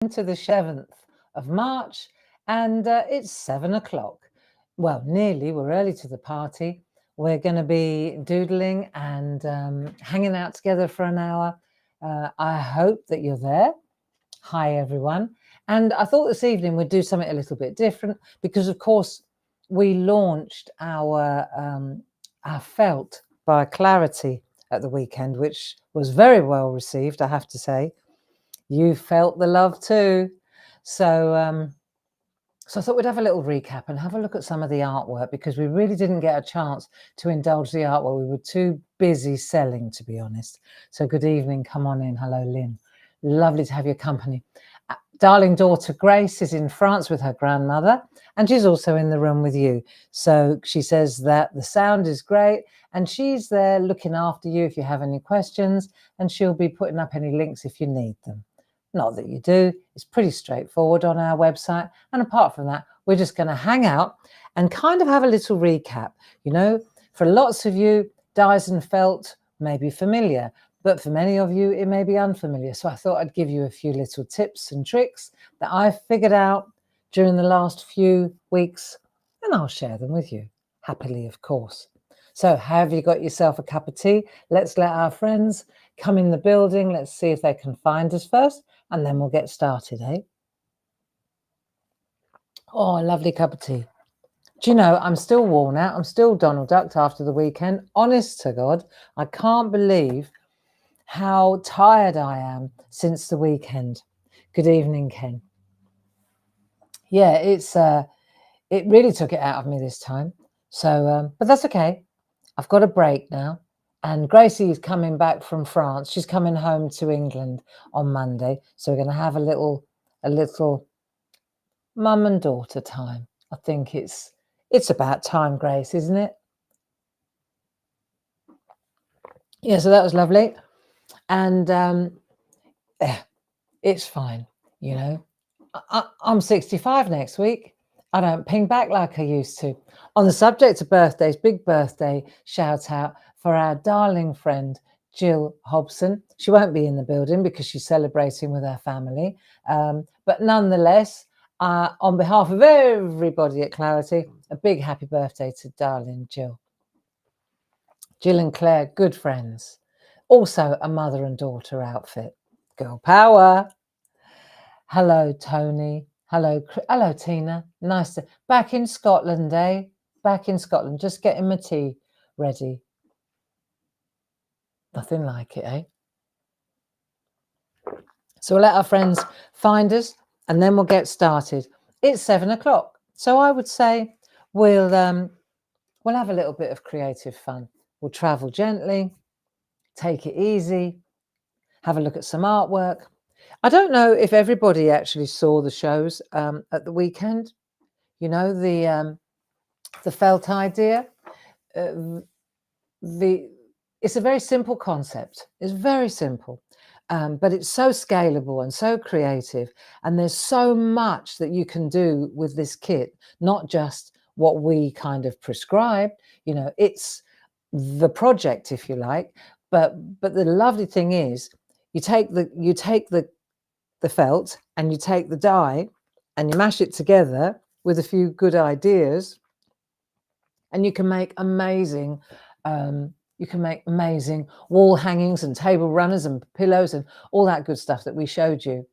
to the 7th of March, and it's 7 o'clock. Well, nearly. We're early to the party. We're going to be doodling and hanging out together for an hour. I hope that you're there. Hi, everyone. And I thought this evening we'd do something a little bit different because, of course, we launched our felt by Clarity at the weekend, which was very well received, I have to say. You felt the love too. So I thought we'd have a little recap and have a look at some of the artwork because we really didn't get a chance to indulge the artwork. We were too busy selling, to be honest. So good evening. Come on in. Hello, Lynn. Lovely to have your company. Darling daughter Grace is in France with her grandmother, and she's also in the room with you. So she says that the sound is great, and she's there looking after you if you have any questions, and she'll be putting up any links if you need them. Not that you do. It's pretty straightforward on our website. And apart from that, we're just going to hang out and kind of have a little recap. You know, for lots of you, dyes and felt may be familiar, but for many of you, it may be unfamiliar. So I thought I'd give you a few little tips and tricks that I've figured out during the last few weeks, and I'll share them with you, happily, of course. So have you got yourself a cup of tea? Let's let our friends come in the building. Let's see if they can find us first, and then we'll get started, eh? Oh, a lovely cup of tea. Do you know, I'm still worn out. I'm still Donald Ducked after the weekend. Honest to God, I can't believe how tired I am since the weekend. Good evening, Ken. Yeah, it really took it out of me this time. So, but that's okay. I've got a break now. And Gracie is coming back from France. She's coming home to England on Monday. So we're going to have a little mum and daughter time. I think it's about time, Grace, isn't it? Yeah, so that was lovely. And it's fine, you know. I'm 65 next week. I don't ping back like I used to. On the subject of birthdays, big birthday shout out for our darling friend, Jill Hobson. She won't be in the building because she's celebrating with her family. But nonetheless, on behalf of everybody at Clarity, a big happy birthday to darling Jill. Jill and Claire, good friends. Also a mother and daughter outfit. Girl power. Hello, Tony. Hello, Tina. Nice to back in Scotland, eh? Back in Scotland, just getting my tea ready. Nothing like it, eh? So we'll let our friends find us, and then we'll get started. It's 7 o'clock, so I would say we'll have a little bit of creative fun. We'll travel gently, take it easy, have a look at some artwork. I don't know if everybody actually saw the shows at the weekend. You know, the felt idea. It's a very simple concept. It's very simple, but it's so scalable and so creative. And there's so much that you can do with this kit, not just what we kind of prescribed. You know, it's the project, if you like. But the lovely thing is, you take the felt and you take the dye and you mash it together with a few good ideas, and you can make amazing wall hangings and table runners and pillows and all that good stuff that we showed you.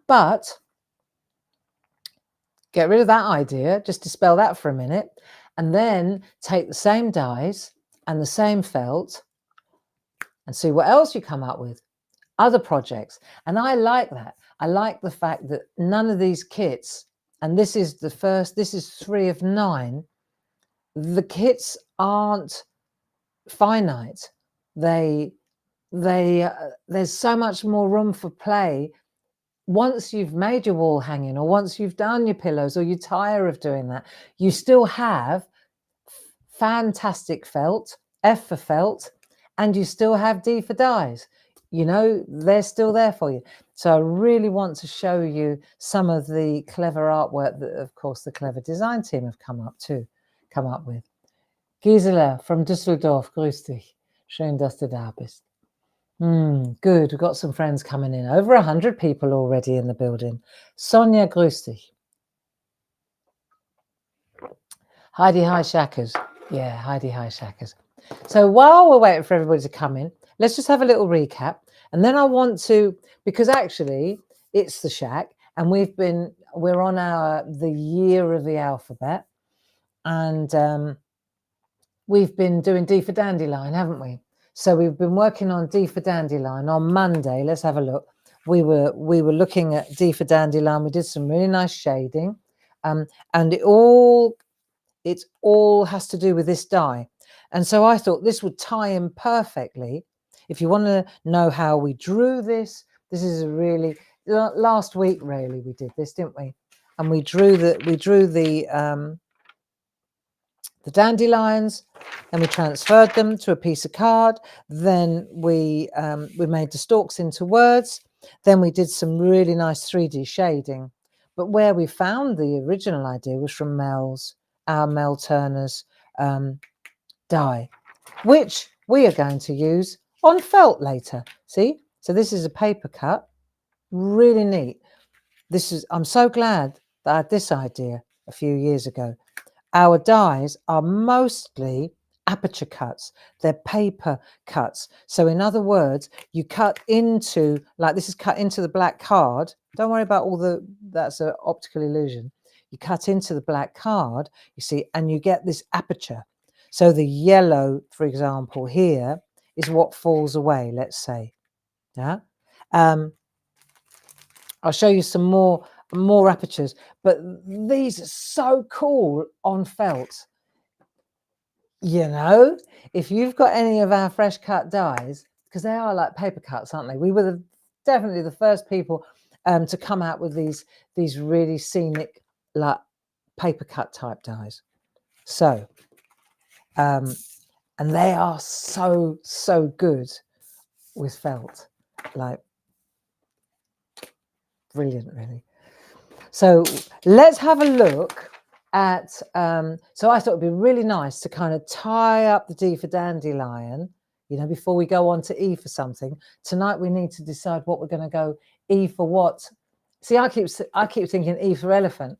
But get rid of that idea, just dispel that for a minute, and then take the same dyes and the same felt and see what else you come up with. Other projects. And I like that. I like the fact that none of these kits, and this is 3 of 9, the kits aren't finite. There's so much more room for play once you've made your wall hanging, or once you've done your pillows, or you tire of doing that. You still have fantastic felt, F for felt, and you still have D for dyes. You know, they're still there for you. So I really want to show you some of the clever artwork that, of course, the clever design team have come up with. Gisela from Düsseldorf, grüß dich. Schön, dass du da bist. Good. We've got some friends coming in. Over 100 people already in the building. Sonia, grüß dich. Heidi, hi, Shackers. Yeah, Heidi, hi, Shackers. So while we're waiting for everybody to come in, let's just have a little recap. And then I want to, because actually it's the SHAC, and we're on the year of the alphabet, and we've been doing D for Dandelion, haven't we? So we've been working on D for Dandelion. On Monday, let's have a look. We were looking at D for Dandelion. We did some really nice shading, and it all has to do with this die. And so I thought this would tie in perfectly. If you want to know how we drew this, this is a really, last week really we did this, didn't we? And we drew the dandelions, and we transferred them to a piece of card. Then we made the stalks into words. Then we did some really nice 3D shading. But where we found the original idea was from our Mel Turner's die, which we are going to use on felt later. See? So this is a paper cut. Really neat. I'm so glad that I had this idea a few years ago. Our dies are mostly aperture cuts. They're paper cuts. So in other words, you cut into, like this is cut into the black card. Don't worry about that's an optical illusion. You cut into the black card, you see, and you get this aperture. So the yellow, for example, here is what falls away, let's say. Yeah. I'll show you some more apertures, but these are so cool on felt. You know, if you've got any of our fresh cut dies, because they are like paper cuts, aren't they? We were definitely the first people to come out with these really scenic, like paper cut type dies. So, and they are so good with felt, like brilliant, really. So let's have a look at, so I thought it'd be really nice to kind of tie up the D for Dandelion, you know, before we go on to E for something. Tonight we need to decide what we're going to go E for what. See, I keep thinking E for elephant.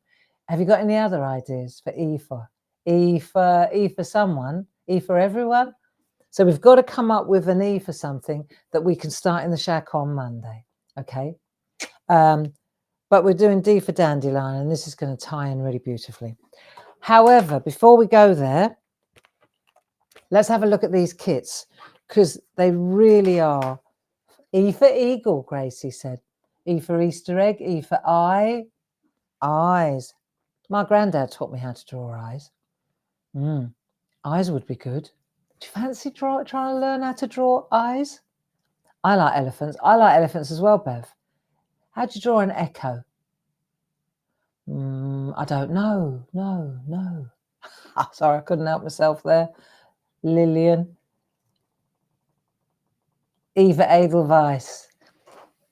Have you got any other ideas for E for? E for someone? E for everyone? So we've got to come up with an E for something that we can start in the SHAC on Monday, okay? But we're doing D for Dandelion, and this is going to tie in really beautifully. However, before we go there, let's have a look at these kits, because they really are. E for eagle, Gracie said. E for Easter egg, E for eye, eyes. My granddad taught me how to draw eyes. Eyes would be good. Do you fancy trying to learn how to draw eyes? I like elephants. I like elephants as well, Bev. How do you draw an echo? I don't know. No. Oh, sorry, I couldn't help myself there. Lillian. Eva Edelweiss.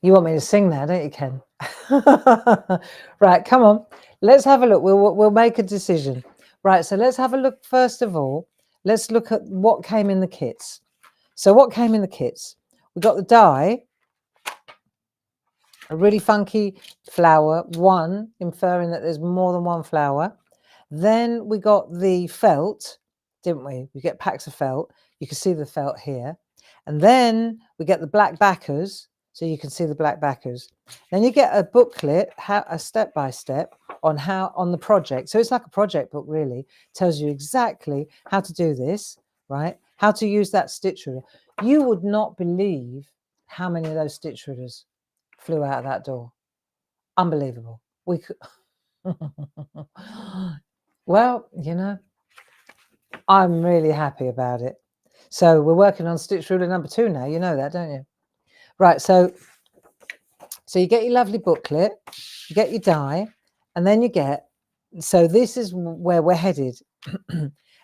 You want me to sing that, don't you, Ken? Right, come on. Let's have a look. We'll make a decision. Right, so let's have a look. First of all, let's look at what came in the kits. So what came in the kits? We got the die, a really funky flower, one, inferring that there's more than one flower. Then we got the felt, didn't we? We get packs of felt. You can see the felt here. And then we get the black backers, so you can see the black backers. Then you get a booklet, a step-by-step on the project. So it's like a project book, really. Tells you exactly how to do this, right? How to use that stitch ruler. You would not believe how many of those stitch rulers flew out of that door. Unbelievable. We could... Well, you know, I'm really happy about it. So we're working on stitch ruler number 2 now. You know that, don't you? Right, so you get your lovely booklet, you get your die, and then you get, so this is where we're headed.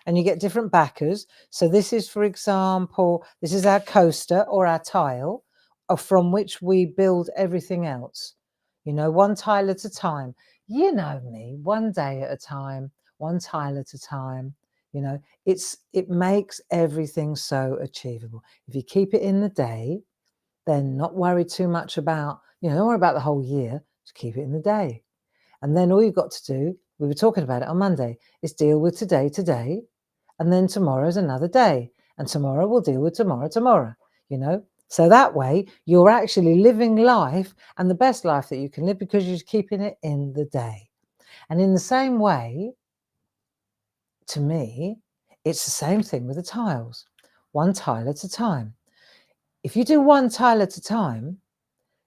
And you get different backers. So this is, for example, this is our coaster or our tile, from which we build everything else. You know, one tile at a time. You know me, one day at a time, one tile at a time. You know, it makes everything so achievable. If you keep it in the day, then not worry too much about, don't worry about the whole year, just keep it in the day. And then all you've got to do, we were talking about it on Monday, is deal with today, and then tomorrow's another day. And tomorrow we'll deal with tomorrow, So that way you're actually living life, and the best life that you can live, because you're keeping it in the day. And in the same way, to me, it's the same thing with the tiles. One tile at a time. If you do one tile at a time,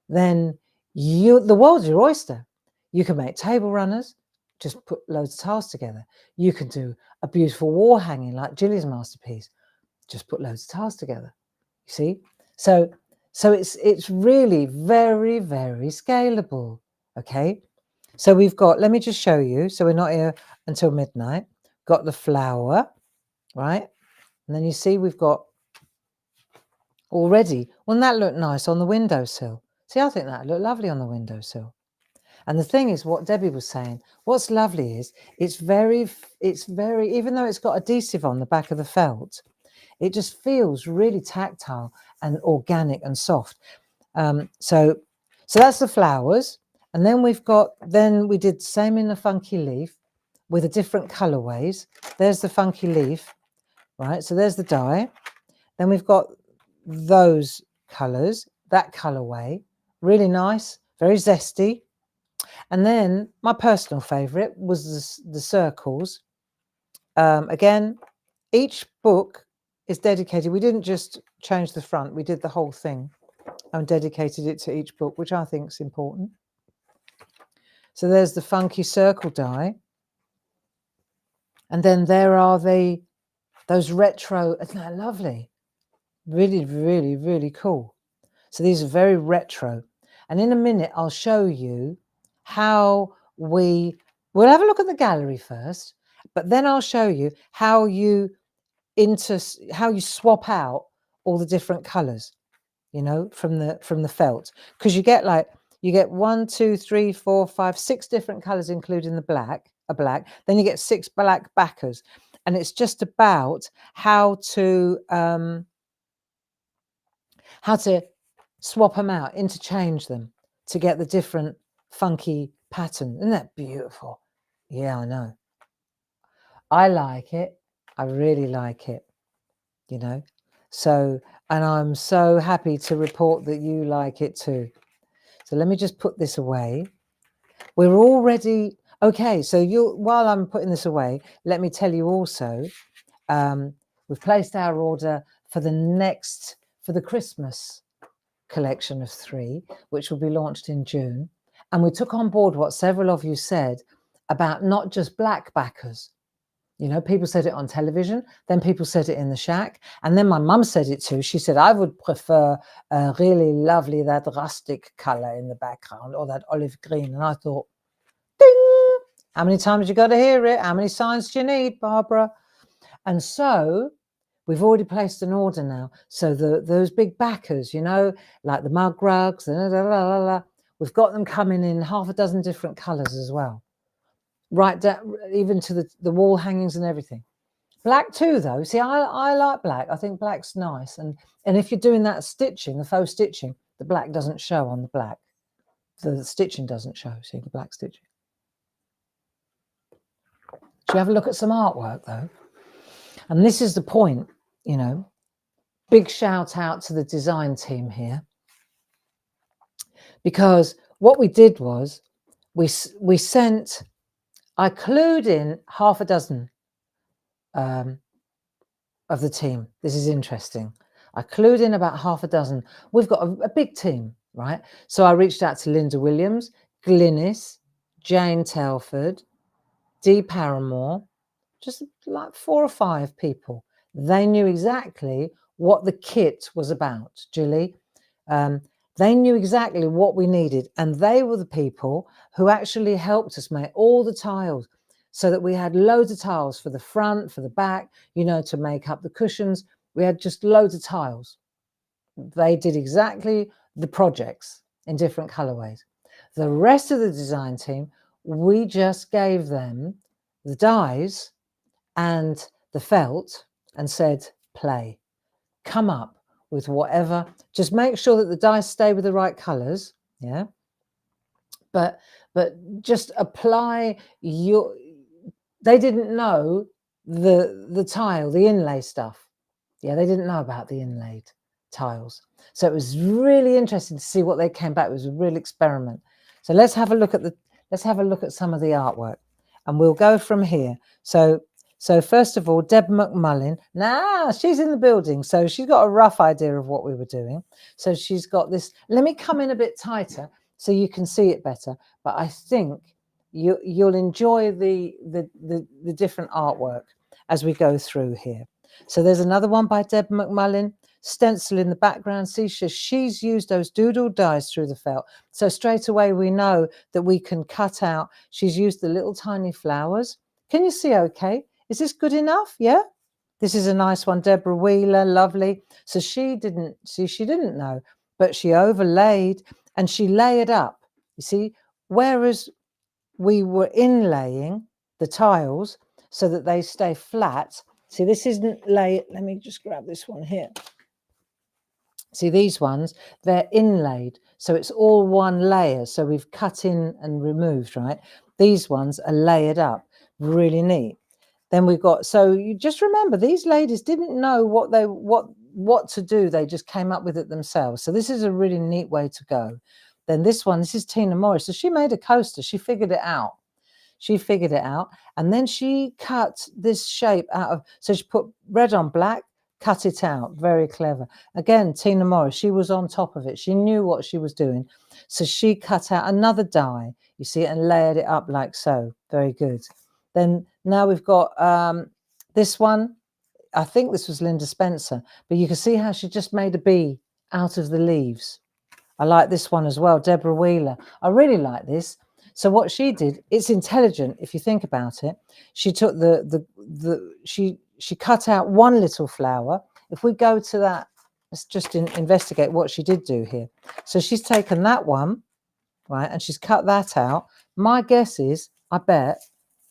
then the world's your oyster. You can make table runners, just put loads of tiles together. You can do a beautiful wall hanging like Gilly's masterpiece, just put loads of tiles together. You see? So it's really very, very scalable. Okay. So we've got, let me just show you. So we're not here until midnight. Got the flower, right? And then you see we've got already, wouldn't that look nice on the windowsill? See, I think that looked lovely on the windowsill. And the thing is, what Debbie was saying, what's lovely is it's very, even though it's got adhesive on the back of the felt, it just feels really tactile and organic and soft. So that's the flowers. And then we did the same in the funky leaf with the different colorways. There's the funky leaf, right? So there's the die. Then we've got those colors, that colorway, really nice, very zesty. And then my personal favorite was the circles. Again, each book is dedicated. We didn't just change the front, we did the whole thing and dedicated it to each book, which I think is important. So there's the funky circle die. And then there are those retro, isn't that lovely? Really, really, really cool. So these are very retro. And in a minute, I'll show you how we'll have a look at the gallery first, but then I'll show you how you swap out all the different colors, from the felt, because you get 1, 2, 3, 4, 5, 6 different colors, including a black. Then you get 6 black backers, and it's just about how to swap them out, interchange them to get the different funky pattern. Isn't that beautiful? Yeah, I know. I like it. I really like it, So, and I'm so happy to report that you like it too. So let me just put this away. We're already, okay, so while I'm putting this away, let me tell you also, we've placed our order for the Christmas collection of 3, which will be launched in June. And we took on board what several of you said about not just black backers. People said it on television, then people said it in the SHAC, and then my mum said it too. She said, I would prefer really lovely, that rustic color in the background, or that olive green. And I thought, ding! How many times you got to hear it? How many signs do you need, Barbara? And so we've already placed an order now. So those big backers, like the mug rugs, we've got them coming in half a dozen different colors as well. Right down, even to the wall hangings and everything. Black too, though. See, I like black. I think black's nice. And if you're doing that stitching, the faux stitching, the black doesn't show on the black. The stitching doesn't show, see, the black stitching. Should we have a look at some artwork, though? And this is the point, Big shout out to the design team here. Because what we did was, I clued in half a dozen of the team. This is interesting. I clued in about half a dozen. We've got a big team, right? So I reached out to Linda Williams, Glynis, Jane Telford, Dee Paramore, just like 4 or 5 people. They knew exactly what the kit was about, Julie. They knew exactly what we needed, and they were the people who actually helped us make all the tiles, so that we had loads of tiles for the front, for the back, to make up the cushions. We had just loads of tiles. They did exactly the projects in different colorways. The rest of the design team, we just gave them the dies and the felt and said, play, come up with whatever. Just make sure that the dies stay with the right colours, yeah? But just apply your... They didn't know the tile, the inlay stuff. Yeah, they didn't know about the inlaid tiles. So it was really interesting to see what they came back with. It was a real experiment. So let's have a look at some of the artwork, and we'll go from here. So first of all, Deb McMullin. Nah, she's in the building, so she's got a rough idea of what we were doing. So she's got this. Let me come in a bit tighter so you can see it better. But I think you'll enjoy the different artwork as we go through here. So there's another one by Deb McMullin, stencil in the background. See, she's used those doodle dies through the felt. So straight away we know that we can cut out. She's used the little tiny flowers. Can you see okay? Is this good enough? Yeah? This is a nice one. Deborah Wheeler, lovely. So she didn't know, but she overlaid and she layered up. You see, whereas we were inlaying the tiles so that they stay flat. See, this isn't laid. Let me just grab this one here. See, these ones, they're inlaid. So it's all one layer. So we've cut in and removed, right? These ones are layered up. Really neat. Then we've got, so you just remember, these ladies didn't know what to do. They just came up with it themselves. So this is a really neat way to go. Then this one, this is Tina Morris. So she made a coaster. She figured it out. And then she cut this shape out of, so she put red on black, cut it out. Very clever. Again, Tina Morris, she was on top of it. She knew what she was doing. So she cut out another die, you see, and layered it up like so. Very good. Then now we've got this one. I think this was Linda Spencer, but you can see how she just made a bee out of the leaves. I like this one as well, Deborah Wheeler. I really like this. So what she did, it's intelligent if you think about it. She took she cut out one little flower. If we go to that, let's just investigate what she did do here. So she's taken that one, right, and she's cut that out. My guess is, I bet,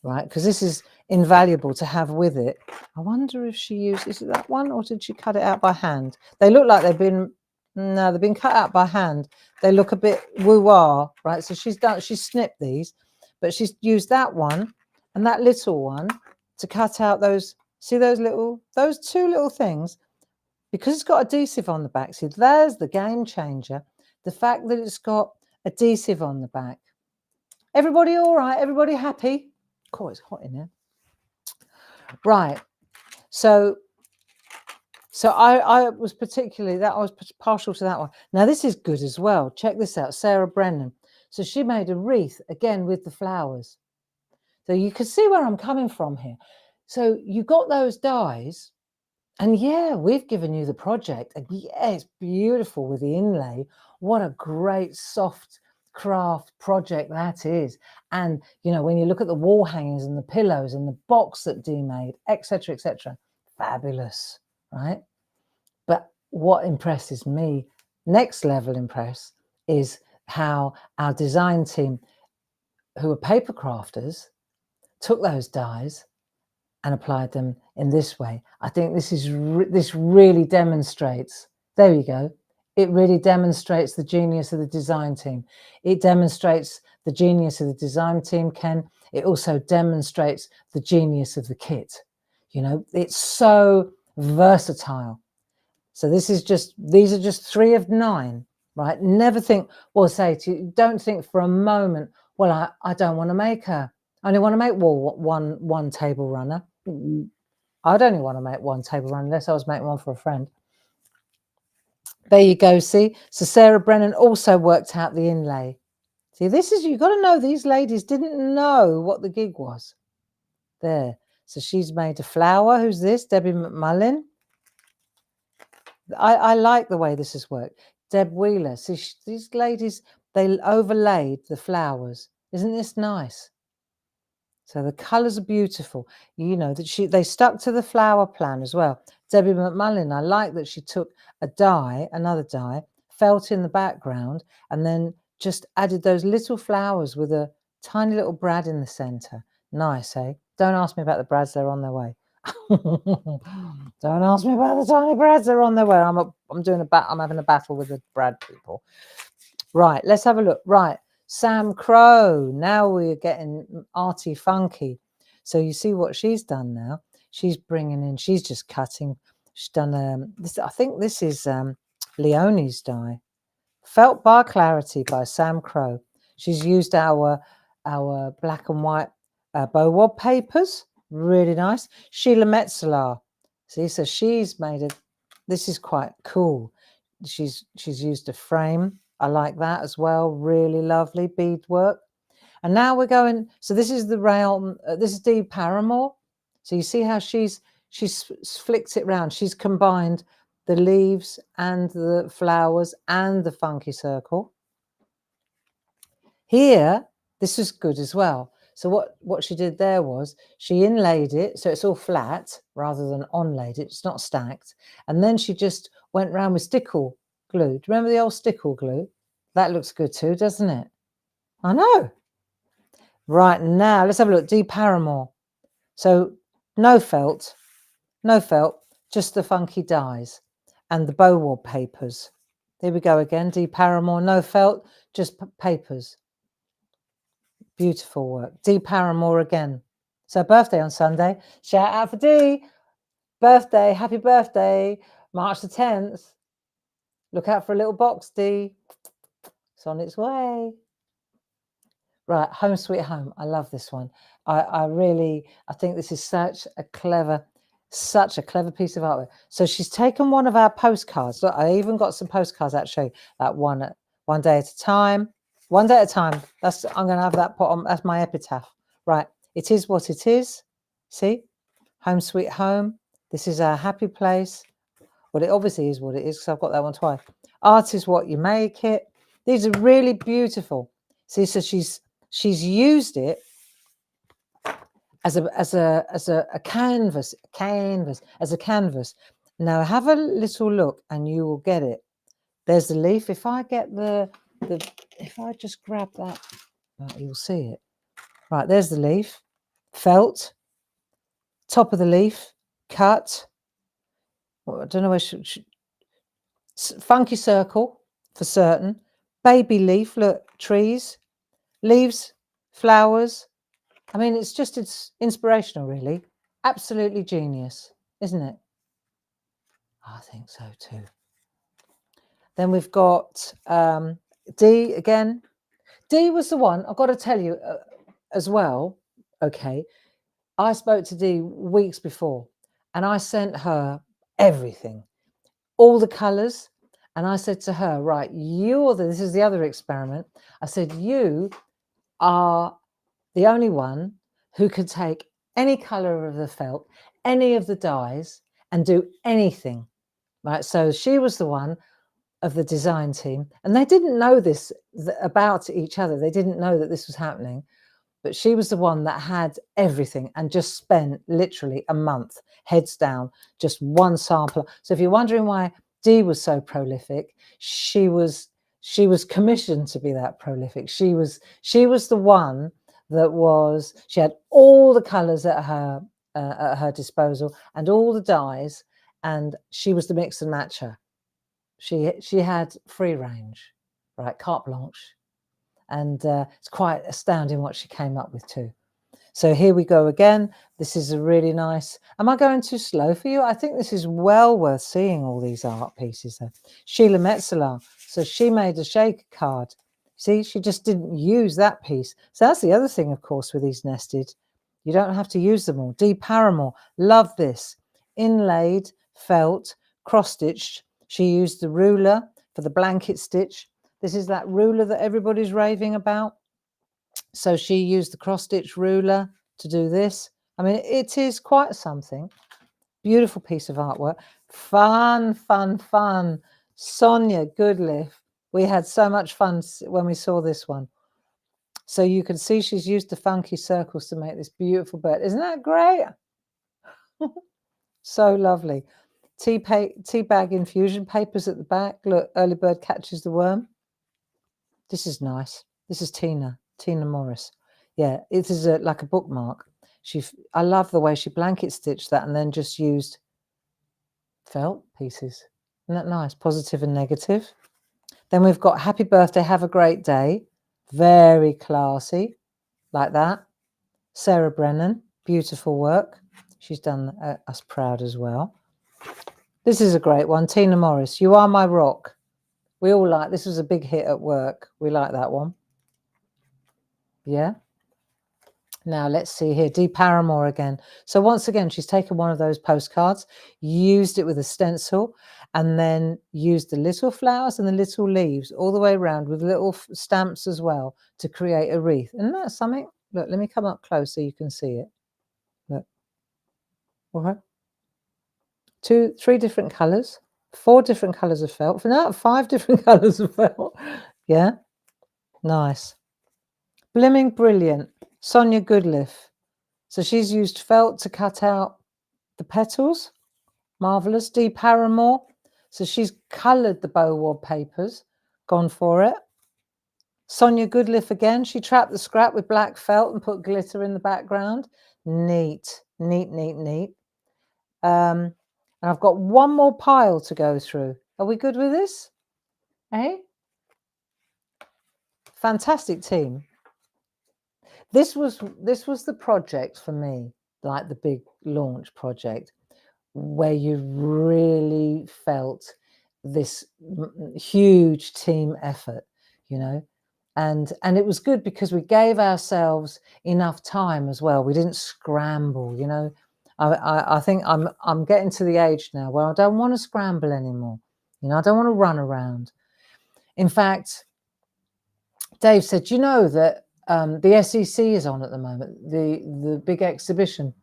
right, because this is invaluable to have with it. I wonder if she used, is it that one, or did she cut it out by hand? They look like they've been, no, they've been cut out by hand. They look a bit woo-wah, right? So she's snipped these, but she's used that one and that little one to cut out those, see those two little things, because it's got adhesive on the back. See, there's the game changer. The fact that it's got adhesive on the back. Everybody all right? Everybody happy? Oh, it's hot in here. Right. So I was partial to that one. Now this is good as well. Check this out, Sarah Brennan. So she made a wreath again with the flowers. So you can see where I'm coming from here. So you got those dies, and yeah, we've given you the project, and yeah, it's beautiful with the inlay. What a great soft craft project that is. And you know, when you look at the wall hangings and the pillows and the box that Dee made, etc., fabulous, right? But what impresses me, next level impress, is how our design team, who are paper crafters, took those dies and applied them in this way. I think this really demonstrates, there you go, it really demonstrates the genius of the design team. It demonstrates the genius of the design team, Ken. It also demonstrates the genius of the kit. You know, it's so versatile. So these are just 3 of 9, right? Never think, well, don't think for a moment, well, I don't want to make I only want to make one table runner. I'd only want to make one table runner unless I was making one for a friend. There you go, see? So Sarah Brennan also worked out the inlay. See, you've got to know these ladies didn't know what the gig was. There. So she's made a flower. Who's this? Debbie McMullin. I like the way this has worked. Deb Wheeler. See, these ladies, they overlaid the flowers. Isn't this nice? So the colours are beautiful. You know that they stuck to the flower plan as well. Debbie McMullin, I like that she took another die, felt in the background, and then just added those little flowers with a tiny little brad in the centre. Nice, eh? Don't ask me about the brads, they're on their way. Don't ask me about the tiny brads. They're on their way. I'm having a battle with the brad people. Right, let's have a look. Right, Sam Crow. Now we're getting arty funky. So you see what she's done now. She's bringing in. She's just cutting. She's done this. I think this is Leonie's die. Felt Bar Clarity by Sam Crow. She's used our black and white Bowob papers. Really nice. Sheila Metzeler. See, so she's made it. This is quite cool. She's used a frame. I like that as well. Really lovely beadwork. And now we're going. So this is the realm. This is Dee Paramore. So you see how she's flicked it round. She's combined the leaves and the flowers and the funky circle. Here, this is good as well. So what she did there was she inlaid it, so it's all flat rather than onlaid. It's not stacked. And then she just went round with stickle glue. Do you remember the old stickle glue? That looks good too, doesn't it? I know. Right, now let's have a look. Dee Paramore. So no felt, just the funky dyes and the Bowob papers. There we go again. Dee Paramore, no felt, just papers. Beautiful work. Dee Paramore again. So birthday on Sunday. Shout out for Dee. Birthday. Happy birthday. March the 10th. Look out for a little box, Dee. It's on its way. Right. Home Sweet Home. I love this one. I think this is such a clever piece of artwork. So she's taken one of our postcards. Look, I even got some postcards actually. That one day at a time. One day at a time. I'm going to have that put on. That's my epitaph. Right. It is what it is. See? Home Sweet Home. This is our happy place. Well, it obviously is what it is because I've got that one twice. Art is what you make it. These are really beautiful. See, so she's used it as a canvas. Now have a little look and you will get it. There's the leaf. If I get if I just grab that, you'll see it. Right, there's the leaf. Felt. Top of the leaf. Cut. Well, I don't know where funky circle for certain. Baby leaf. Look, trees, leaves, flowers. I mean, it's inspirational, really. Absolutely genius, isn't it? I think so too. Then we've got Dee again. Dee was the one, I've got to tell you as well, okay, I spoke to Dee weeks before and I sent her everything, all the colours. And I said to her, right, this is the other experiment. I said, you are the only one who could take any colour of the felt, any of the dyes and do anything, right? So she was the one of the design team and they didn't know this about each other. They didn't know that this was happening, but she was the one that had everything and just spent literally a month, heads down, just one sample. So if you're wondering why Dee was so prolific, she was commissioned to be that prolific. She was the one that she had all the colors at her disposal and all the dyes, and she was the mix and matcher. She had free range, right, carte blanche, and it's quite astounding what she came up with too. So here we go again. This is a really nice. Am I going too slow for you? I think this is well worth seeing, all these art pieces there. Sheila Metzeler. So she made a shaker card. See, she just didn't use that piece. So that's the other thing, of course, with these nested. You don't have to use them all. Dee Paramore. Love this. Inlaid, felt, cross-stitched. She used the ruler for the blanket stitch. This is that ruler that everybody's raving about. So she used the cross-stitch ruler to do this. I mean, it is quite something. Beautiful piece of artwork. Fun, fun, fun. Sonia Goodliff. We had so much fun when we saw this one. So you can see she's used the funky circles to make this beautiful bird. Isn't that great? So lovely. Tea bag infusion papers at the back. Look, early bird catches the worm. This is nice. This is Tina Morris. Yeah, it is like a bookmark. I love the way she blanket stitched that and then just used felt pieces. Isn't that nice? Positive and negative. Then we've got happy birthday, have a great day. Very classy, like that. Sarah Brennan, beautiful work. She's done us proud as well. This is a great one. Tina Morris, You Are My Rock. We all like, this was a big hit at work. We like that one. Yeah. Now let's see here, Dee Paramore again. So once again, she's taken one of those postcards, used it with a stencil, and then used the little flowers and the little leaves all the way around with little stamps as well to create a wreath. And that's something, look, let me come up close so you can see it. Look. All right. 3 different colours, 4 different colours of felt. No, 5 different colours of felt. Yeah. Nice. Blimming brilliant. Sonia Goodliff. So she's used felt to cut out the petals. Marvellous. Dee Paramore. So she's coloured the bow wad papers. Gone for it. Sonia Goodliff again. She trapped the scrap with black felt and put glitter in the background. Neat. Neat, neat, neat. And I've got one more pile to go through. Are we good with this? Eh? Fantastic team. This was the project for me, like the big launch project, where you really felt this huge team effort, you know, and it was good because we gave ourselves enough time as well. We didn't scramble, you know. I think I'm getting to the age now where I don't want to scramble anymore. You know, I don't want to run around. In fact, Dave said, you know that the SEC is on at the moment, the big exhibition.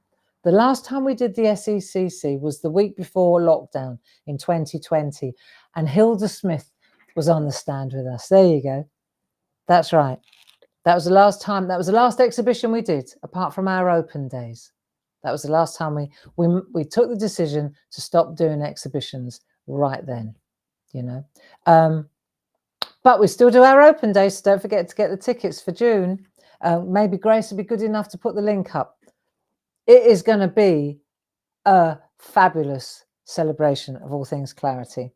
The last time we did the SECC was the week before lockdown in 2020, and Hilda Smith was on the stand with us. There you go. That's right. That was the last time. That was the last exhibition we did, apart from our open days. That was the last time we took the decision to stop doing exhibitions right then, you know. But we still do our open days, so don't forget to get the tickets for June. Maybe Grace would be good enough to put the link up. It is going to be a fabulous celebration of all things clarity.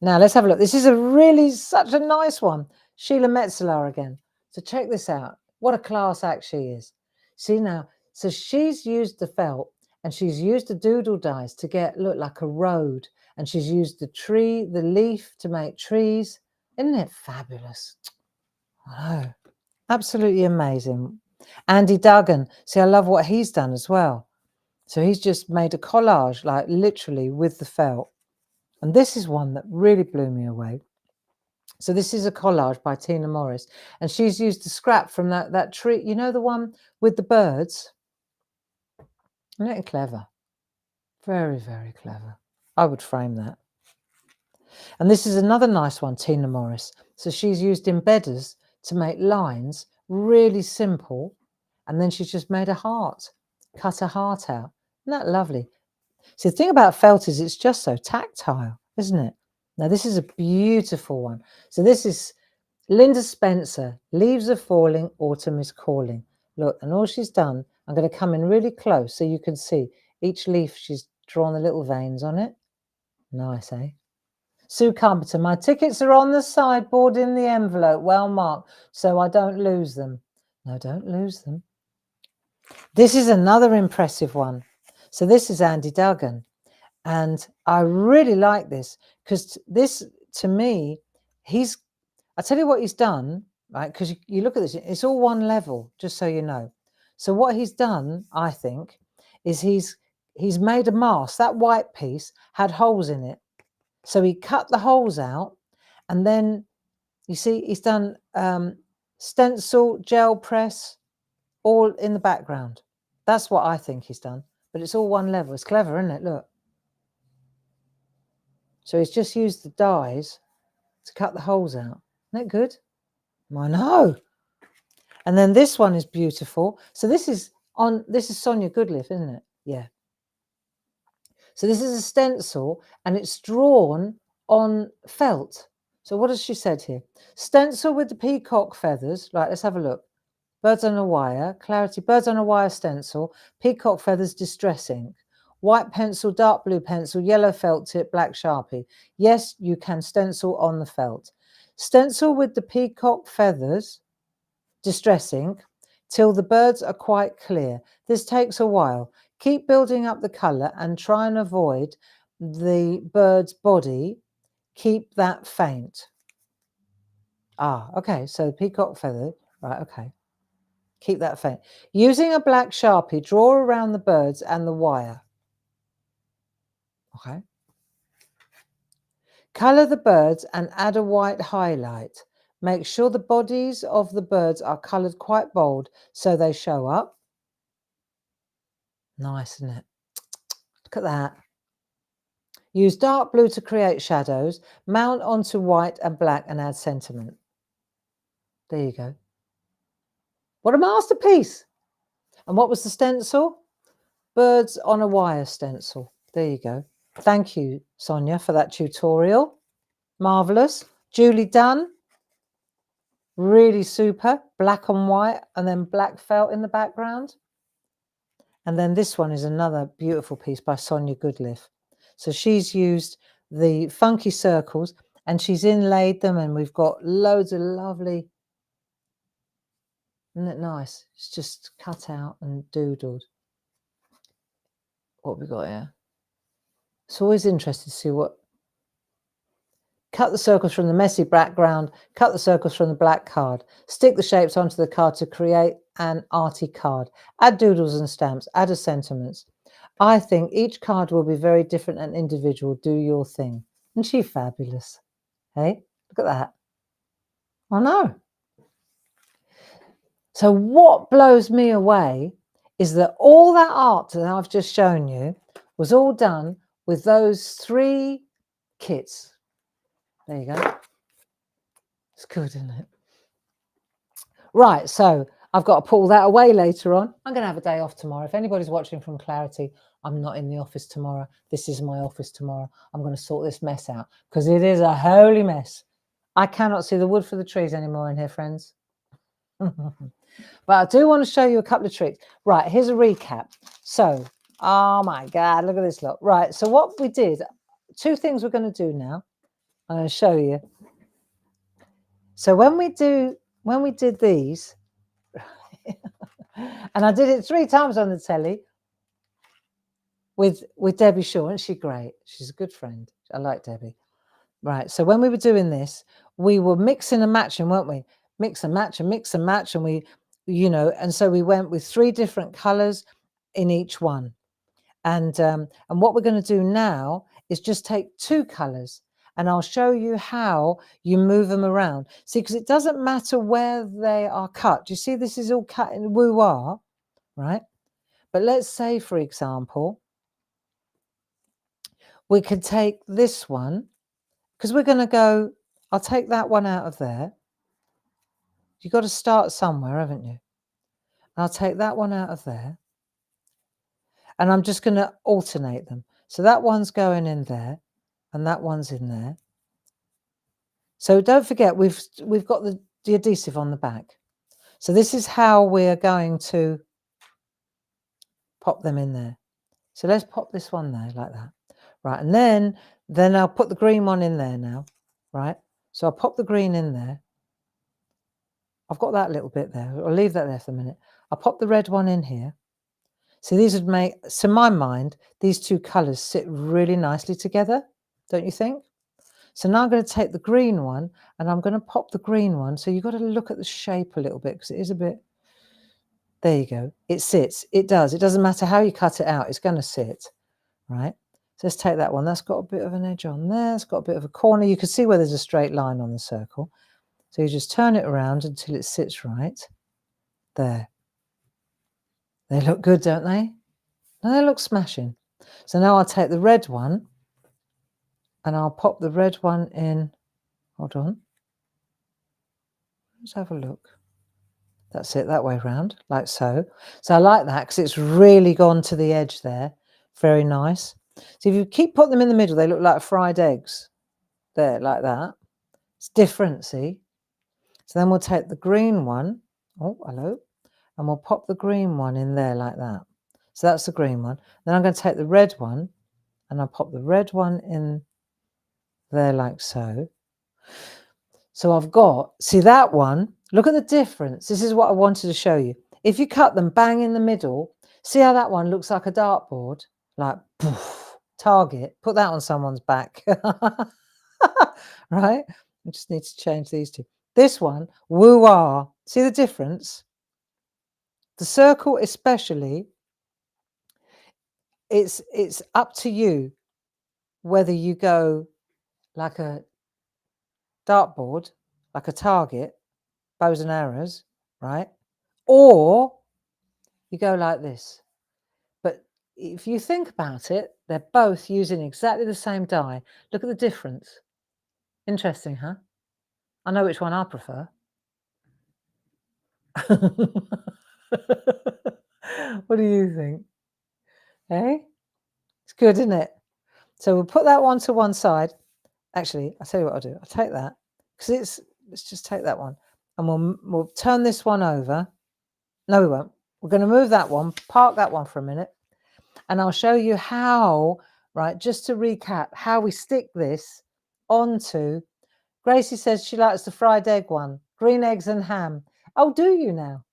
Now, let's have a look. This is such a nice one. Sheila Metzeler again. So check this out. What a class act she is. See now, so she's used the felt and she's used the doodle dies to look like a road. And she's used the leaf to make trees. Isn't it fabulous? I know. Absolutely amazing. Andy Duggan. See, I love what he's done as well. So he's just made a collage, like literally with the felt. And this is one that really blew me away. So this is a collage by Tina Morris. And she's used the scrap from that tree. You know, the one with the birds? Isn't it clever? Very, very clever. I would frame that. And this is another nice one, Tina Morris. So she's used embedders to make lines, really simple. And then she's just made a heart, cut a heart out. Isn't that lovely? See, the thing about felt is it's just so tactile, isn't it? Now, this is a beautiful one. So this is Linda Spencer, Leaves Are Falling, Autumn is Calling. Look, and all she's done, I'm going to come in really close so you can see each leaf, she's drawn the little veins on it. Nice, eh? Sue Carpenter, my tickets are on the sideboard in the envelope, well marked, so I don't lose them. No, don't lose them. This is another impressive one. So this is Andy Duggan. And I really like this because this, to me, I tell you what he's done, right? Because you look at this, it's all one level, just so you know. So what he's done, I think, is he's made a mask. That white piece had holes in it. So he cut the holes out, and then you see he's done stencil, gel press, all in the background. That's what I think he's done. But it's all one level. It's clever, isn't it? Look. So he's just used the dies to cut the holes out. Isn't that good? I know. And then this one is beautiful. So this is Sonia Goodliff, isn't it? Yeah. So this is a stencil and it's drawn on felt. So what has she said here? Stencil with the peacock feathers. Right, let's have a look. birds on a wire, clarity, birds on a wire stencil, peacock feathers, distress ink, white pencil, dark blue pencil, yellow felt tip, black Sharpie. Yes, you can stencil on the felt. Stencil with the peacock feathers, distress ink, till the birds are quite clear. This takes a while. Keep building up the colour and try and avoid the bird's body. Keep that faint. Ah, okay, so peacock feather, right, okay. Keep that faint. Using a black Sharpie, draw around the birds and the wire. Okay. Colour the birds and add a white highlight. Make sure the bodies of the birds are coloured quite bold so they show up. Nice, isn't it? Look at that. Use dark blue to create shadows. Mount onto white and black and add sentiment. There you go. What a masterpiece. And what was the stencil? Birds on a wire stencil. There you go. Thank you, Sonia, for that tutorial. Marvellous. Julie done. Really super. Black and white and then black felt in the background. And then this one is another beautiful piece by Sonia Goodliff. So she's used the funky circles and she's inlaid them, and we've got loads of lovely, isn't it nice? It's just cut out and doodled. What we got here? It's always interesting to see what. Cut the circles from the messy background, cut the circles from the black card. Stick the shapes onto the card to create an arty card. Add doodles and stamps, add a sentiments. I think each card will be very different and individual. Do your thing. Isn't she fabulous? Hey, look at that. I know. So what blows me away is that all that art that I've just shown you was all done with those 3 kits. There you go. It's good, isn't it? Right, so I've got to pull that away later on. I'm going to have a day off tomorrow. If anybody's watching from Clarity, I'm not in the office tomorrow. This is my office tomorrow. I'm going to sort this mess out because it is a holy mess. I cannot see the wood for the trees anymore in here, friends. But I do want to show you a couple of tricks. Right, here's a recap. So, oh my God, look at this lot. Right, so what we did, 2 things we're going to do now. I'm going to show you. So when we did these, and I did it 3 times on the telly with Debbie Shaw, and she's great. She's a good friend. I like Debbie. Right, so when we were doing this, we were mixing and matching, weren't we? Mix and match and mix and match, and we, you know, and so we went with 3 different colours in each one. And what we're going to do now is just take 2 colours, and I'll show you how you move them around. See, because it doesn't matter where they are cut. Do you see this is all cut in woo-wah, right? But let's say, for example, we could take this one, because we're going to go, I'll take that one out of there. You've got to start somewhere, haven't you? I'll take that one out of there. And I'm just going to alternate them. So that one's going in there and that one's in there. So don't forget, we've got the adhesive on the back. So this is how we're going to pop them in there. So let's pop this one there like that. Right, and then I'll put the green one in there now, right? So I'll pop the green in there. I've got that little bit there. I'll leave that there for a minute. I'll pop the red one in here. So these would make, so in my mind, these 2 colours sit really nicely together, don't you think? So now I'm going to take the green one and I'm going to pop the green one. So you've got to look at the shape a little bit because it is a bit, there you go. It sits, it does. It doesn't matter how you cut it out, it's going to sit, right? So let's take that one. That's got a bit of an edge on there. It's got a bit of a corner. You can see where there's a straight line on the circle. So you just turn it around until it sits right there. They look good, don't they? No, they look smashing. So now I'll take the red one and I'll pop the red one in. Hold on. Let's have a look. That's it, that way round, like so. So I like that because it's really gone to the edge there. Very nice. So if you keep putting them in the middle, they look like fried eggs. There, like that. It's different, see? So then we'll take the green one. Oh, hello. and we'll pop the green one in there like that. So that's the green one. Then I'm going to take the red one and I'll pop the red one in there like so. So I've got, see that one, look at the difference. This is what I wanted to show you. If you cut them bang in the middle, see how that one looks like a dartboard? Like, poof, target, put that on someone's back. Right? I just need to change these two. This one, woo-ah. See the difference? The circle especially, it's up to you whether you go like a dartboard, like a target, bows and arrows, right? Or you go like this. But if you think about it, they're both using exactly the same die. Look at the difference. Interesting, huh? I know which one I prefer. What do you think? Eh? It's good, isn't it? So we'll put that one to one side. Actually, I'll tell you what I'll do. I'll take that because let's just take that one and we'll turn this one over. No, we won't. We're going to move that one, park that one for a minute, and I'll show you how, right, just to recap, how we stick this onto. Gracie says she likes the fried egg one, green eggs and ham. Oh, do you now?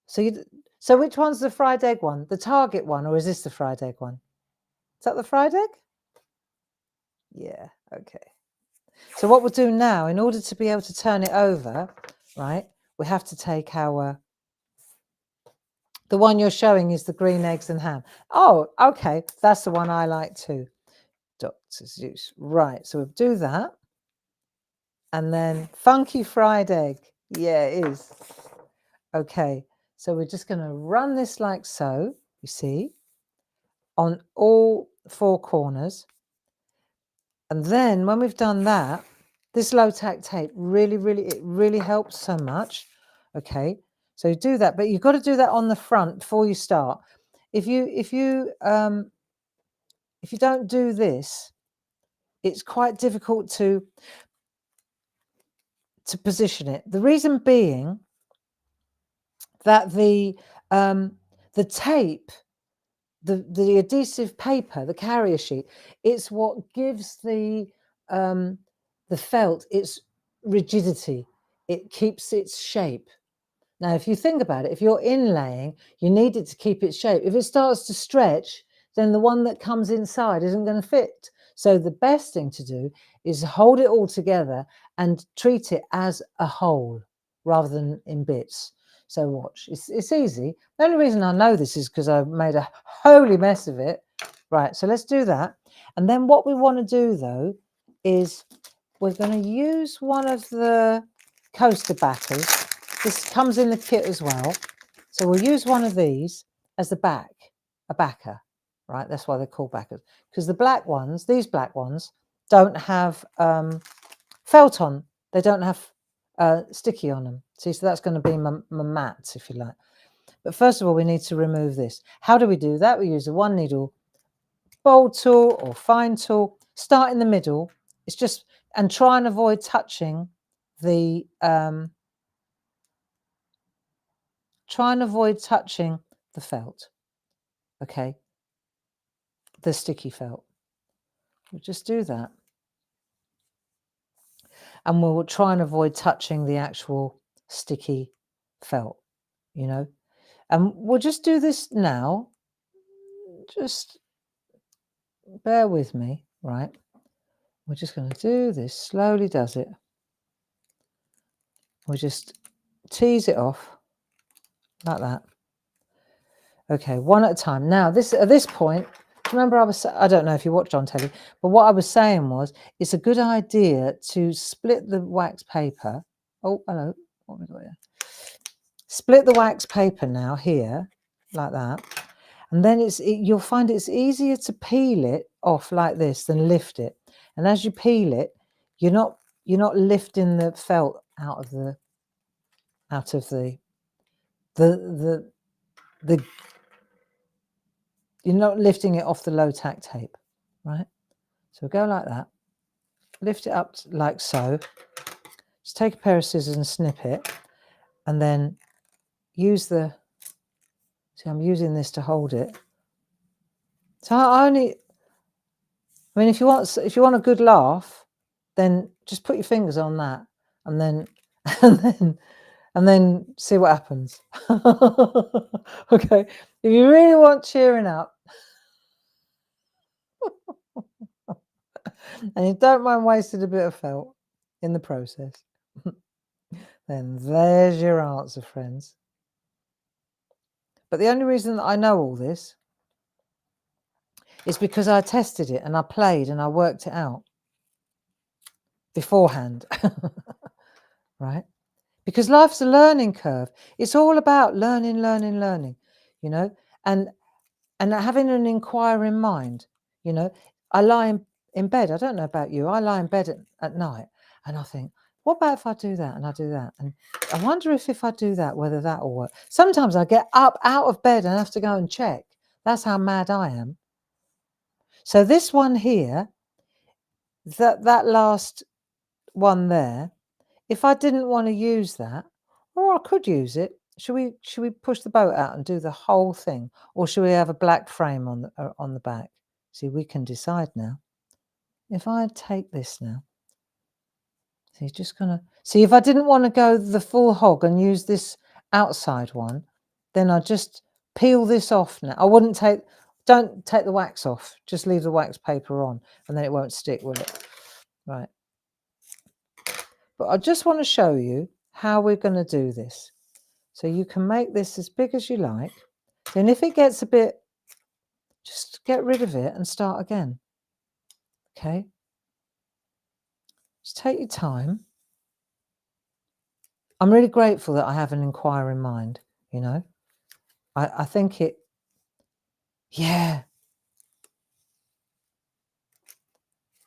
So which one's the fried egg one? The target one, or is this the fried egg one? Is that the fried egg? Yeah, okay. So what we'll do now, in order to be able to turn it over, right, we have to take our, the one you're showing is the green eggs and ham. Oh, okay, that's the one I like too. Dr. Zeus. Right, so we'll do that. And then funky fried egg. Yeah, it is. Okay, so we're just going to run this like so, you see, on all four corners. And then when we've done that, this low tack tape really helps so much. Okay, so you do that, but you've got to do that on the front before you start. If you don't do this, it's quite difficult to position it. The reason being that the tape, the adhesive paper, the carrier sheet, it's what gives the felt its rigidity. It keeps its shape. Now, if you think about it, if you're inlaying, you need it to keep its shape. If it starts to stretch, then the one that comes inside isn't going to fit. So the best thing to do is hold it all together and treat it as a whole rather than in bits. So watch, it's easy. The only reason I know this is because I made a holy mess of it. Right, so let's do that. And then what we want to do though is we're going to use one of the coaster backers. This comes in the kit as well. So we'll use one of these as the back, a backer, right? That's why they're called backers. Because the black ones, these black ones, don't have felt on. They don't have sticky on them. See, so that's going to be my mat, if you like. But first of all, we need to remove this. How do we do that? We use a 1 needle bold tool or fine tool. Start in the middle. It's just, and try and avoid touching the felt, okay, the sticky felt. We'll just do that. And we'll try and avoid touching the actual sticky felt, you know. And we'll just do this now. Just bear with me, right? We're just going to do this, slowly does it. We'll just tease it off like that. Okay, one at a time. Now, at this point, remember I don't know if you watched on telly, but what I was saying was it's a good idea to split the wax paper. Oh, hello. What have we got here? Split the wax paper now here, like that. And then you'll find it's easier to peel it off like this than lift it. And as you peel it, you're not lifting the felt out of the you're not lifting it off the low tack tape, right? So we'll go like that, lift it up like so. Just take a pair of scissors and snip it, and then use the, see, I'm using this to hold it. So I mean, if you want a good laugh, then just put your fingers on that, and then and then see what happens. Okay, if you really want cheering up, and you don't mind wasting a bit of felt in the process, then there's your answer, friends. But the only reason that I know all this is because I tested it and I played and I worked it out beforehand, right? Because life's a learning curve. It's all about learning, you know, and having an inquiring mind, you know. I lie in bed. I don't know about you. I lie in bed at night and I think, what about if I do that and I do that? And I wonder if I do that, whether that will work. Sometimes I get up out of bed and have to go and check. That's how mad I am. So this one here, that last one there, if I didn't want to use that, or I could use it, should we push the boat out and do the whole thing, or should we have a black frame on the back? See, we can decide now. If I take this now, see, just gonna see, if I didn't want to go the full hog and use this outside one, then I'd just peel this off now. I wouldn't don't take the wax off, just leave the wax paper on, and then it won't stick, will it? Right. But I just want to show you how we're going to do this. So you can make this as big as you like. Then if it gets a bit, just get rid of it and start again. Okay. Just take your time. I'm really grateful that I have an inquiring mind, you know. I think it, yeah.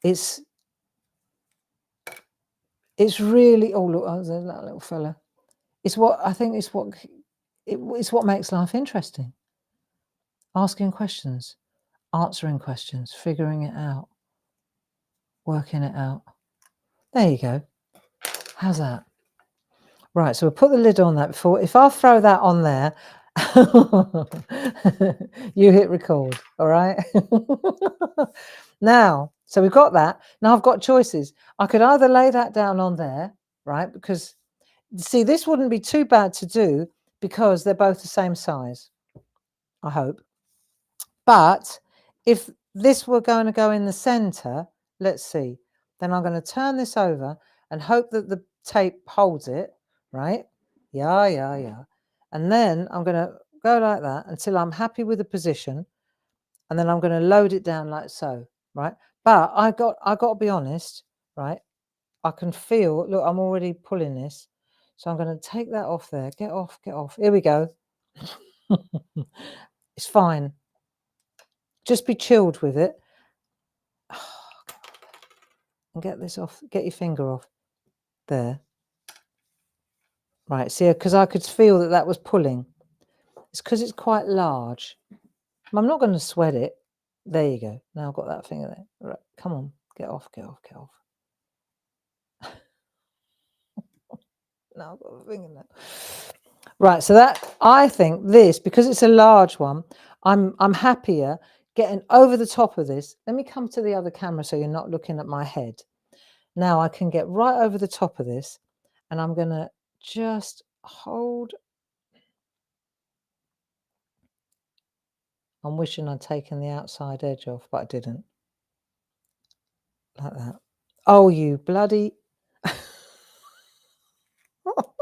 It's really, oh look, oh, there's that little fella. It's what I think it's what makes life interesting. Asking questions, answering questions, figuring it out, working it out. There you go. How's that? Right, so we'll put the lid on that before. If I throw that on there, you hit record, all right? Now, so we've got that. Now I've got choices. I could either lay that down on there, right? Because, see, this wouldn't be too bad to do because they're both the same size, I hope. But if this were going to go in the center, let's see, then I'm going to turn this over and hope that the tape holds it, right? Yeah. And then I'm going to go like that until I'm happy with the position. And then I'm going to load it down like so, right? But I got to be honest, right? I can feel, look, I'm already pulling this. So I'm going to take that off there. Get off. Here we go. It's fine. Just be chilled with it. And get this off. Get your finger off. There. Right, see, because I could feel that was pulling. It's because it's quite large. I'm not going to sweat it. There you go. Now I've got that finger there. Right, come on. Get off. Now I've got the finger there. Right, so that, I think this, because it's a large one, I'm happier getting over the top of this. Let me come to the other camera so you're not looking at my head. Now I can get right over the top of this, and I'm going to just hold. I'm wishing I'd taken the outside edge off, but I didn't. Like that. Oh, you bloody...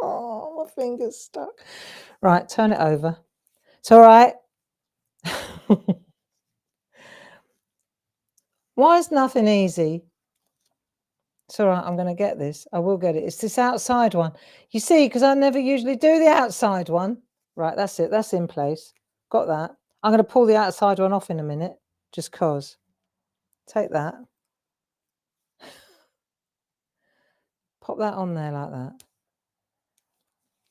Oh, my finger's stuck. Right, turn it over. It's all right. Why is nothing easy? It's all right, I'm going to get this. I will get it. It's this outside one. You see, because I never usually do the outside one. Right, that's it. That's in place. Got that. I'm going to pull the outside one off in a minute, just cause. Take that. Pop that on there like that.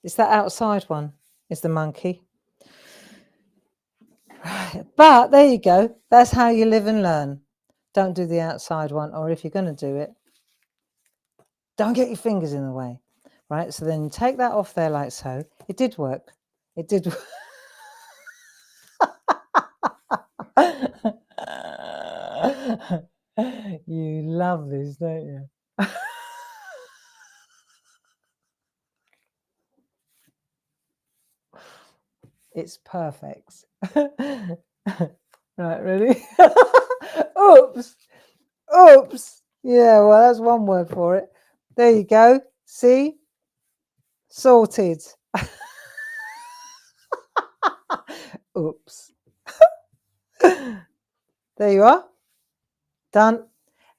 It's that outside one. Is the monkey. Right, but there you go. That's how you live and learn. Don't do the outside one, or if you're going to do it, don't get your fingers in the way. Right, so then take that off there like so. It did work. It did. You love this, don't you? It's perfect. Right, ready? Oops. Oops. Yeah, well, that's one word for it. There you go. See? Sorted. Oops. There you are. Done.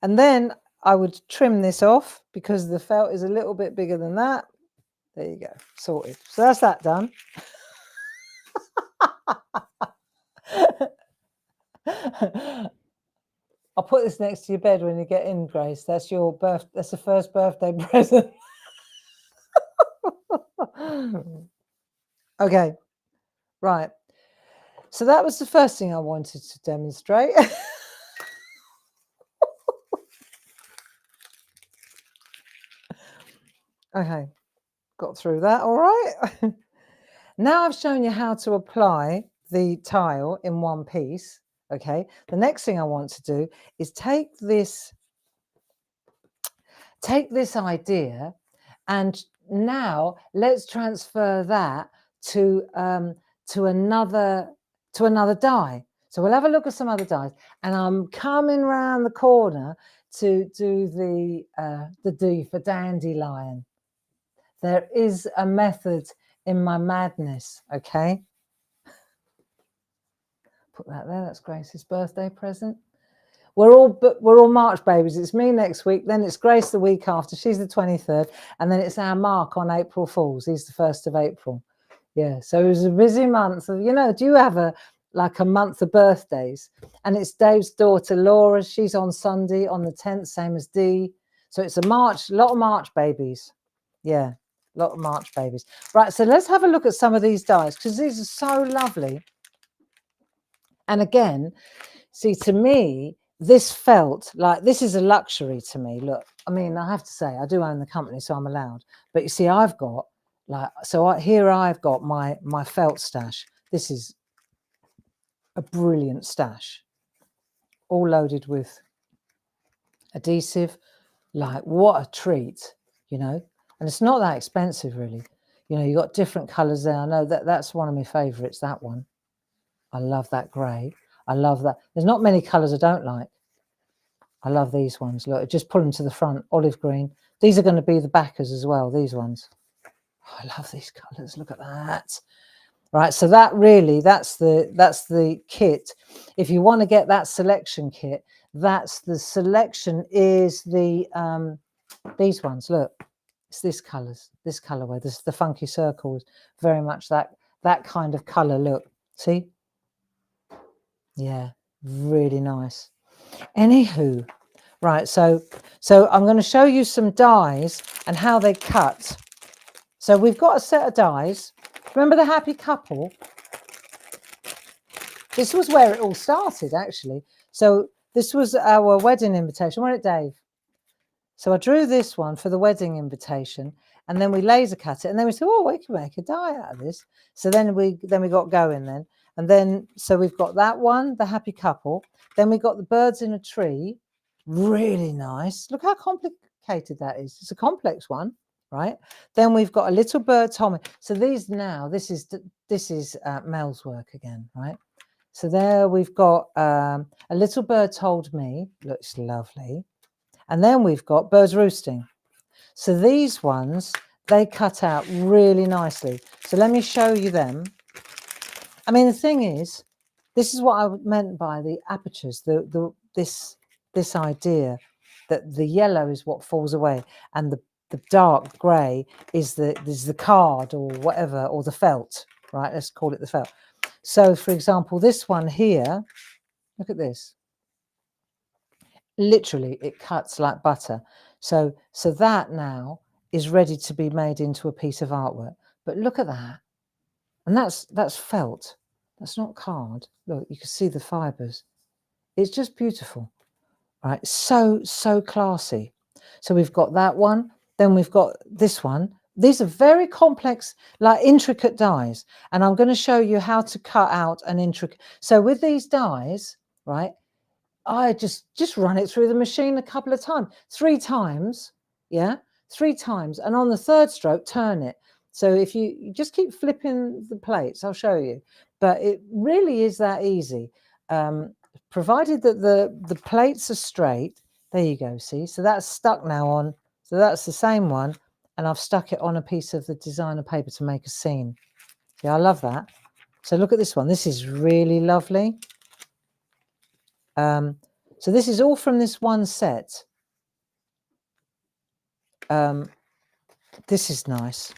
And then I would trim this off because the felt is a little bit bigger than that. There you go. Sorted. So that's that done. I'll put this next to your bed when you get in, Grace. That's your that's the first birthday present. Okay. Right. So that was the first thing I wanted to demonstrate. Okay, got through that all right. Now I've shown you how to apply the tile in one piece. Okay, the next thing I want to do is take this idea, and now let's transfer that to another die. So we'll have a look at some other dies, and I'm coming round the corner to do the D for Dandelion. There is a method in my madness. Okay, put that there. That's Grace's birthday present. We're all March babies. It's me next week, then it's Grace the week after. She's the 23rd, and then it's our Mark on April Fools. He's the 1st of April. Yeah, so it was a busy month. Do you have a month of birthdays? And it's Dave's daughter Laura. She's on Sunday on the 10th, same as Dee. So it's a lot of March babies. Yeah, a lot of March babies. Right, so let's have a look at some of these dies because these are so lovely. And again, see, to me, this felt like this is a luxury to me. Look, I mean, I have to say, I do own the company, so I'm allowed. But you see, I've got here I've got my felt stash. This is a brilliant stash, all loaded with adhesive. Like, what a treat, And it's not that expensive, really. You got different colours there. I know that's one of my favourites, that one. I love that grey. I love that. There's not many colours I don't like. I love these ones. Look, just pull them to the front. Olive green. These are going to be the backers as well, these ones. Oh, I love these colours. Look at that. Right, so that's the kit. If you want to get that selection kit, that's the selection is the these ones. Look, it's this colourway. This is the funky circles. Very much that kind of colour. Look, see? Yeah, really nice. Anywho, right, so I'm going to show you some dies and how they cut. So we've got a set of dies. Remember the happy couple? This was where it all started, actually. So this was our wedding invitation. Wasn't it, Dave? So I drew this one for the wedding invitation, and then we laser cut it, and then we said, oh, we can make a die out of this. So then we got going then. And then, so we've got that one, the happy couple. Then we got the birds in a tree. Really nice. Look how complicated that is. It's a complex one, right? Then we've got a little bird Tommy. So these now, this is Mel's work again, right? So there we've got a little bird told me. Looks lovely. And then we've got birds roosting. So these ones, they cut out really nicely. So let me show you them. I mean, the thing is, this is what I meant by the apertures, this idea that the yellow is what falls away and the dark grey is the card or whatever, or the felt, right? Let's call it the felt. So, for example, this one here, look at this. Literally, it cuts like butter. So that now is ready to be made into a piece of artwork. But look at that. And that's felt. That's not card. Look, you can see the fibres. It's just beautiful, right? So classy. So we've got that one. Then we've got this one. These are very complex, like intricate dies. And I'm going to show you how to cut out an intricate. So with these dies, right, I just run it through the machine a couple of times, 3 times, yeah, 3 times. And on the 3rd stroke, turn it. So if you just keep flipping the plates, I'll show you. But it really is that easy, provided that the plates are straight. There you go, see? So that's stuck now on. So that's the same one. And I've stuck it on a piece of the designer paper to make a scene. Yeah, I love that. So look at this one. This is really lovely. So this is all from this one set. This is nice.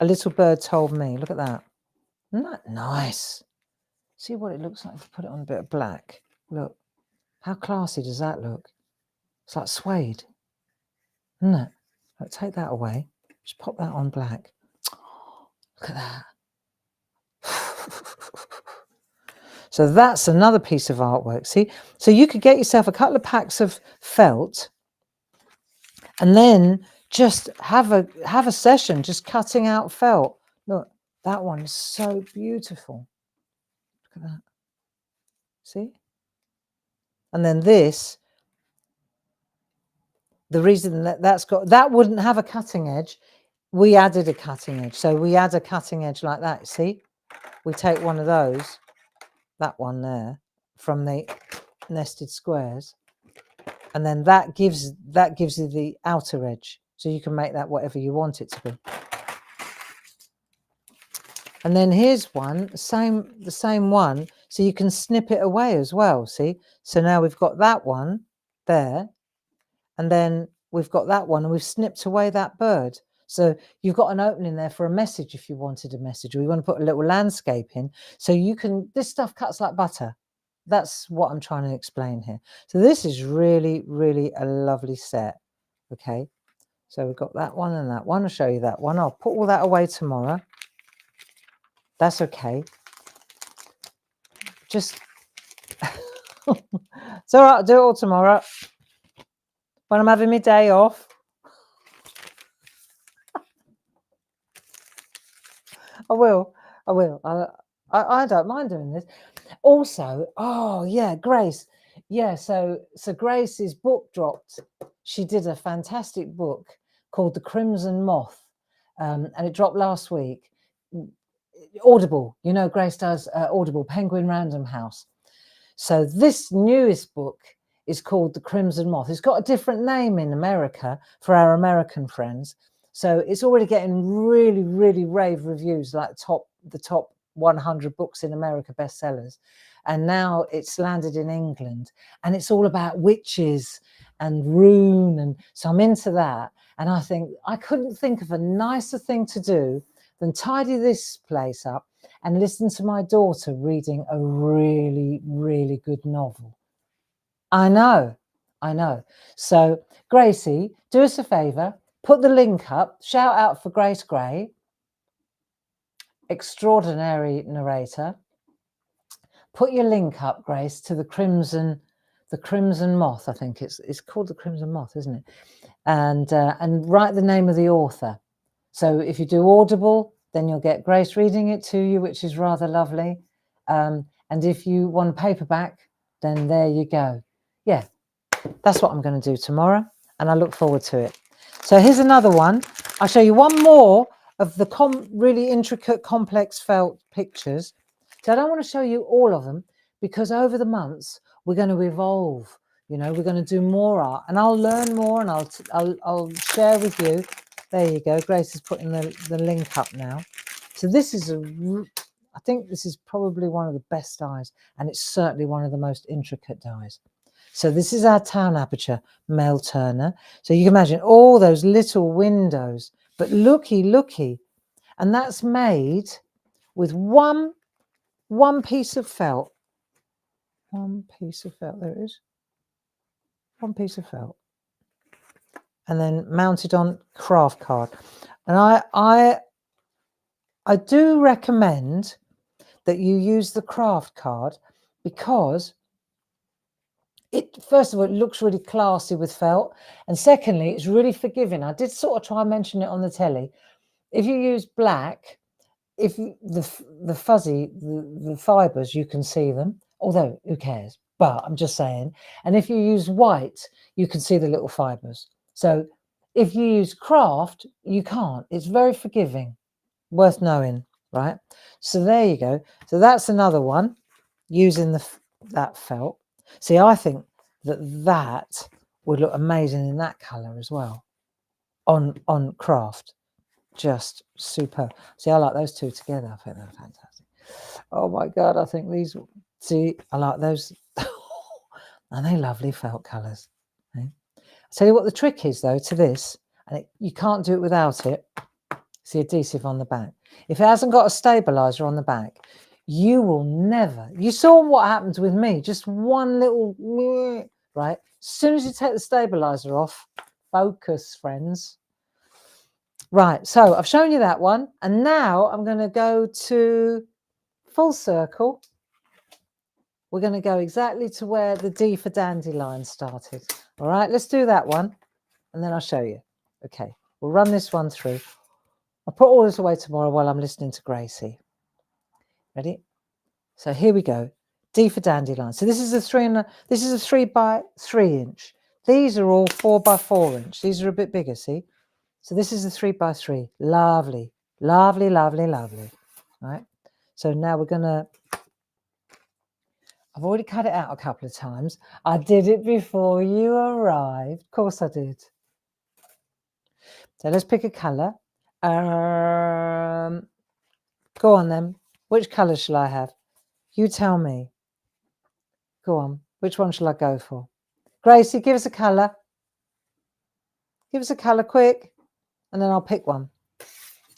A Little Bird Told Me. Look at that. Isn't that nice? See what it looks like if you put it on a bit of black. Look. How classy does that look? It's like suede. Isn't it? Look, take that away. Just pop that on black. Look at that. So that's another piece of artwork. See? So you could get yourself a couple of packs of felt and then just have a session just cutting out felt. Look, that one is so beautiful. Look at that. See? And then this, the reason that wouldn't have a cutting edge, we added a cutting edge. So we add a cutting edge like that. See? We take one of those, that one there, from the nested squares, and then that gives you the outer edge. So you can make that whatever you want it to be. And then here's one, the same one, so you can snip it away as well, see? So now we've got that one there, and then we've got that one, and we've snipped away that bird. So you've got an opening there for a message if you wanted a message, or you want to put a little landscape in. So you can, this stuff cuts like butter. That's what I'm trying to explain here. So this is really, really a lovely set, okay? So we've got that one and that one. I'll show you that one. I'll put all that away tomorrow. That's okay. Just, it's all right, I'll do it all tomorrow when I'm having my day off. I will. I don't mind doing this. Also, oh yeah, Grace. Yeah, so Grace's book dropped. She did a fantastic book called The Crimson Moth, and it dropped last week. Audible, you know, Grace does Audible, Penguin Random House. So this newest book is called The Crimson Moth. It's got a different name in America for our American friends. So it's already getting really, really rave reviews, like the top 100 books in America bestsellers. And now it's landed in England, and it's all about witches and rune. And so I'm into that. And I think I couldn't think of a nicer thing to do than tidy this place up and listen to my daughter reading a really, really good novel. I know. So Gracie, do us a favour, put the link up, shout out for Grace Gray, extraordinary narrator. Put your link up, Grace, to the Crimson Moth. I think it's called The Crimson Moth, isn't it? And write the name of the author. So if you do Audible, then you'll get Grace reading it to you, which is rather lovely. And if you want paperback, then there you go. Yeah, that's what I'm going to do tomorrow, and I look forward to it. So here's another one. I'll show you one more of the really intricate, complex felt pictures. So I don't want to show you all of them, because over the months we're going to evolve. You know, we're going to do more art, and I'll learn more, and I'll share with you. There you go. Grace is putting the link up now. So this is I think this is probably one of the best dies, and it's certainly one of the most intricate dies. So this is our town aperture, Mel Turner. So you can imagine all those little windows, but looky. And that's made with one piece of felt. One piece of felt, there it is. One piece of felt. And then mounted on craft card. And I do recommend that you use the craft card, because first of all, it looks really classy with felt. And secondly, it's really forgiving. I did sort of try and mention it on the telly. If you use black, if the fuzzy, the fibers, you can see them, although who cares? But I'm just saying. And if you use white, you can see the little fibers. So if you use craft, you can't. It's very forgiving, worth knowing, right? So there you go. So that's another one using that felt. See, I think that would look amazing in that colour as well on craft. Just superb. See, I like those two together. I think they're fantastic. Oh my God, I think these, see, I like those. Are they lovely felt colours? Okay. I'll tell you what the trick is though to this, and you can't do it without it. It's the adhesive on the back. If it hasn't got a stabiliser on the back, you will never, you saw what happens with me, just one little, right? As soon as you take the stabiliser off, focus, friends. Right, so I've shown you that one, and now I'm going to go to full circle. We're going to go exactly to where the D for Dandelion started. All right, let's do that one, and then I'll show you. Okay, we'll run this one through. I'll put all this away tomorrow while I'm listening to Gracie. Ready? So here we go. D for Dandelion. So this is a 3 by 3 inch. These are all 4 by 4 inch. These are a bit bigger, see? So this is a 3 by 3. Lovely, lovely, lovely, lovely. Right. So now we're going to, I've already cut it out a couple of times. I did it before you arrived. Of course I did. So let's pick a colour. Go on then. Which colour shall I have? You tell me. Go on. Which one shall I go for? Gracie, give us a colour. Give us a colour quick. And then I'll pick one.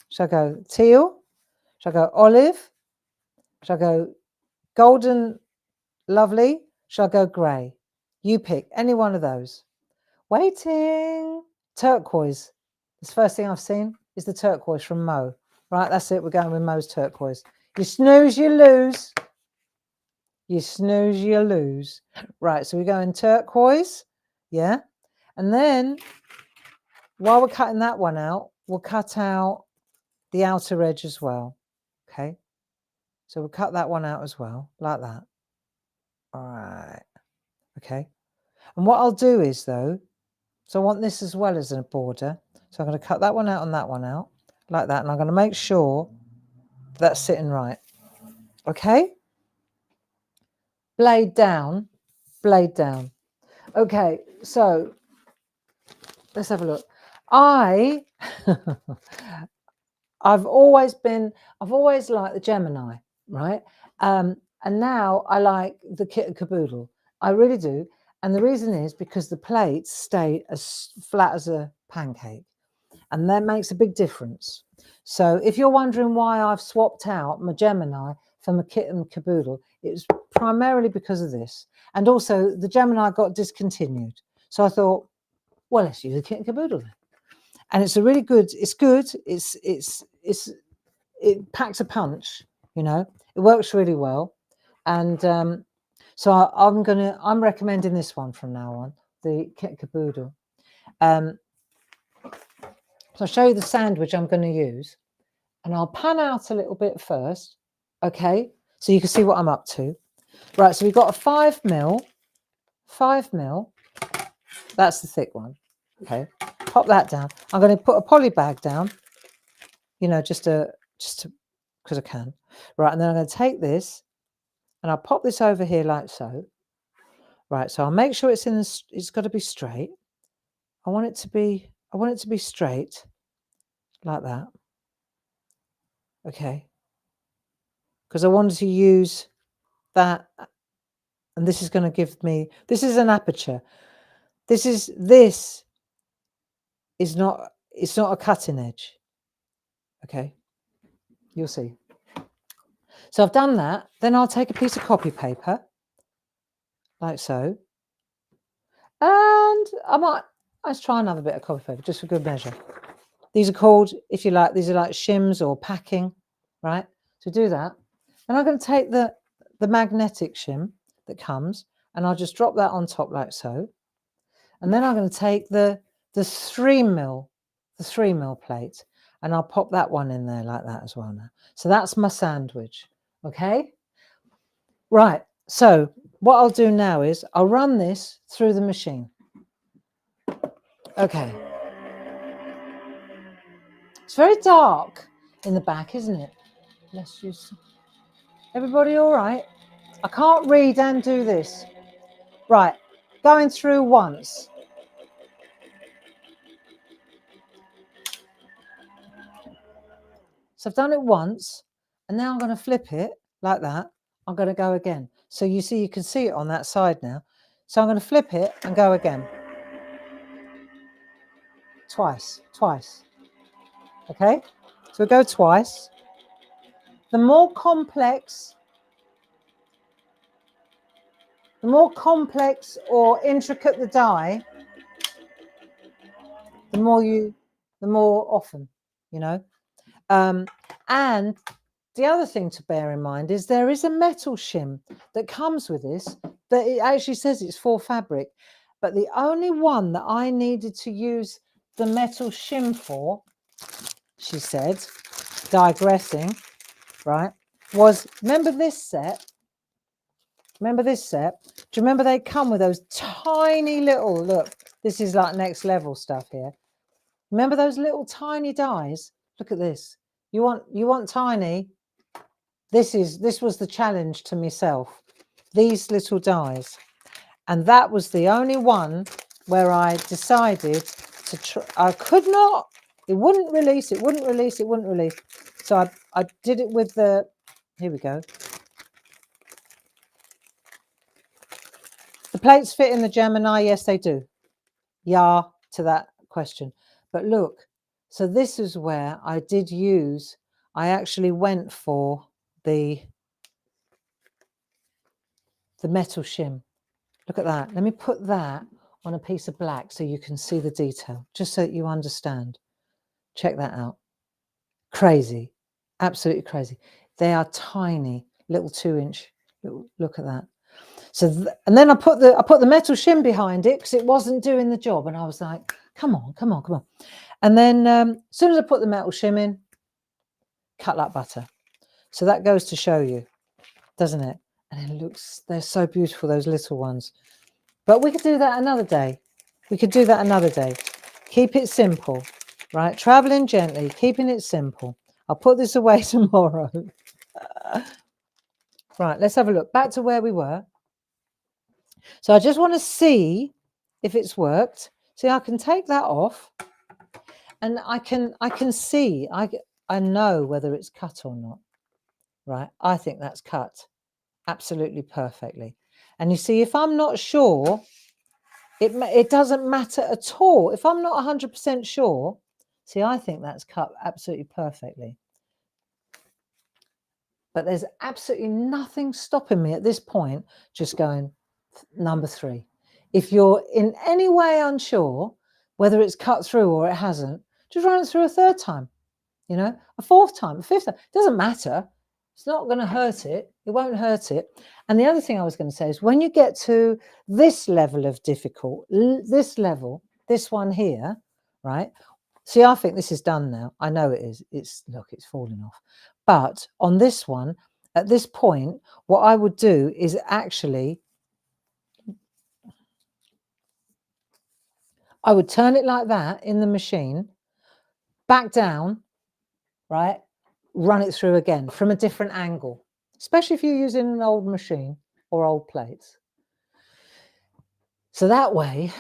Shall I go teal? Shall I go olive? Shall I go golden lovely? Shall I go grey? You pick any one of those. Waiting. Turquoise. This first thing I've seen is the turquoise from Mo. Right, that's it. We're going with Mo's turquoise. You snooze, you lose. You snooze, you lose. Right, so we're going turquoise. Yeah. And then while we're cutting that one out, we'll cut out the outer edge as well. Okay. So we'll cut that one out as well, like that. All right. Okay. And what I'll do is though, so I want this as well as a border. So I'm going to cut that one out and that one out like that. And I'm going to make sure that's sitting right. Okay. Blade down, blade down. Okay. So let's have a look. I've always liked the Gemini, right? And now I like the Kit and Caboodle. I really do. And the reason is because the plates stay as flat as a pancake. And that makes a big difference. So if you're wondering why I've swapped out my Gemini for my Kit and Caboodle, it was primarily because of this. And also the Gemini got discontinued. So I thought, well, let's use the Kit and Caboodle then. And it's a really good, it's good. It packs a punch, you know, it works really well. And so I'm recommending this one from now on, the Kit and Caboodle. So I'll show you the sandwich I'm going to use, and I'll pan out a little bit first. Okay, so you can see what I'm up to. Right, so we've got a 5mm. That's the thick one. Okay, pop that down. I'm going to put a poly bag down, you know, just because I can. Right, and then I'm going to take this and I'll pop this over here like so. Right, so I'll make sure it's it's got to be straight. I want it to be straight like that. Okay, because I wanted to use that, and this is going to give me, this is an aperture. This is not, it's not a cutting edge. Okay, you'll see. So I've done that. Then I'll take a piece of copy paper like so, and let's try another bit of copy paper just for good measure. These are called, if you like, these are like shims or packing, right? So do that. And I'm going to take the magnetic shim that comes, and I'll just drop that on top like so. And then I'm going to take the 3mm plate, and I'll pop that one in there like that as well now. So that's my sandwich. Okay. Right. So what I'll do now is I'll run this through the machine. Okay. It's very dark in the back, isn't it? Let's use. Everybody all right? I can't read and do this. Right. Going through once. So I've done it once, and now I'm going to flip it like that. I'm going to go again. So you see, you can see it on that side now. So I'm going to flip it and go again. Twice. Okay? So we go twice. The more complex or intricate the die, the more often, you know. And the other thing to bear in mind is there is a metal shim that comes with this that it actually says it's for fabric, but the only one that I needed to use the metal shim for, she said, digressing, right, was, remember this set? Remember this set? Do you remember they come with those tiny little, look, this is like next level stuff here. Remember those little tiny dies? Look at this. You want tiny? This was the challenge to myself. These little dies. And that was the only one where I decided to try. I could not, it wouldn't release. So I did it with the, here we go. The plates fit in the Gemini, yes they do. Yeah, to that question. But look, so this is where I did use, I actually went for the metal shim. Look at that. Let me put that on a piece of black so you can see the detail, just so that you understand. Check that out. Crazy. Absolutely crazy. They are tiny, little 2-inch. Look at that. So, and then I put the metal shim behind it because it wasn't doing the job. And I was like, come on. And then as soon as I put the metal shim in, cut like butter. So that goes to show you, doesn't it? And it looks, they're so beautiful, those little ones. But we could do that another day. Keep it simple, right? Traveling gently, keeping it simple. I'll put this away tomorrow. Right, let's have a look. Back to where we were. So I just want to see if it's worked. See, I can take that off, and I can see, I know whether it's cut or not. Right, I think that's cut absolutely perfectly. And you see, if I'm not sure, it doesn't matter at all. If I'm not 100% sure, see, I think that's cut absolutely perfectly. But there's absolutely nothing stopping me at this point just going number 3. If you're in any way unsure whether it's cut through or it hasn't, just run it through a 3rd time, you know, a 4th time, a 5th time. It doesn't matter. It's not going to hurt it. It won't hurt it. And the other thing I was going to say is when you get to this level of difficult, this one here, right? See, I think this is done now. I know it is. Look, it's falling off. But on this one, at this point, what I would do is actually, I would turn it like that in the machine, back down, right? Run it through again from a different angle, especially if you're using an old machine or old plates. So that way,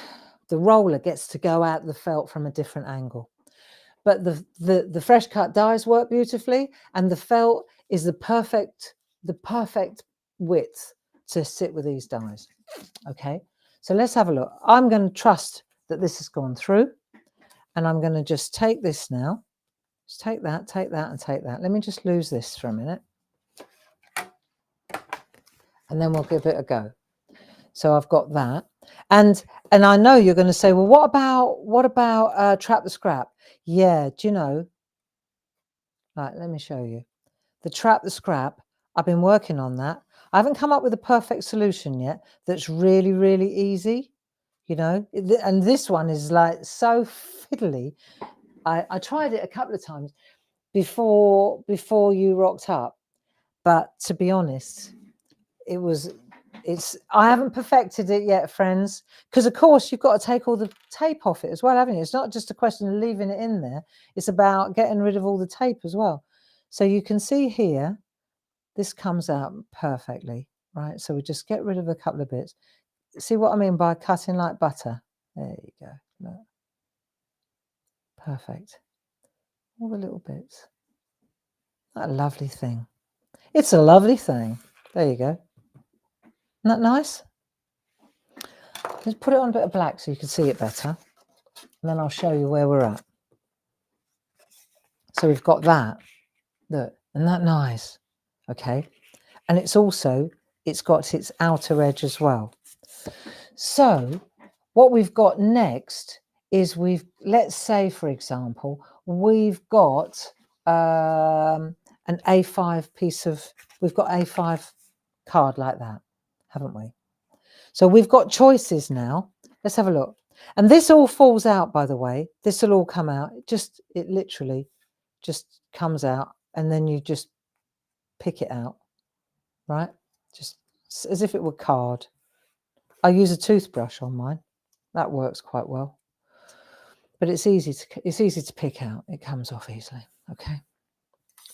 the roller gets to go out the felt from a different angle. But the fresh cut dies work beautifully, and the felt is the perfect width to sit with these dies. Okay, so let's have a look. I'm going to trust that this has gone through, and I'm going to just take this now. Just take that, and take that. Let me just lose this for a minute, and then we'll give it a go. So I've got that, and I know you're going to say, well, what about trap the scrap? Yeah, do you know? Right, let me show you. The trap the scrap, I've been working on that. I haven't come up with a perfect solution yet that's really, really easy, you know, and this one is like so fiddly. I tried it a couple of times before you rocked up, but to be honest, I haven't perfected it yet, friends, because of course you've got to take all the tape off it as well, haven't you? It's not just a question of leaving it in there, it's about getting rid of all the tape as well. So you can see here, this comes out perfectly, right? So we just get rid of a couple of bits. See what I mean by cutting like butter? There you go. Look. Perfect. All the little bits. That lovely thing. It's a lovely thing. There you go. Isn't that nice? Let's put it on a bit of black so you can see it better. And then I'll show you where we're at. So we've got that. Look, isn't that nice? Okay. And it's got its outer edge as well. So what we've got next is let's say, for example, we've got an A5 we've got A5 card like that, haven't we? So we've got choices now. Let's have a look. And this all falls out, by the way. This will all come out. It literally just comes out, and then you just pick it out, right? Just as if it were card. I use a toothbrush on mine. That works quite well. But it's easy to pick out. It comes off easily. Okay.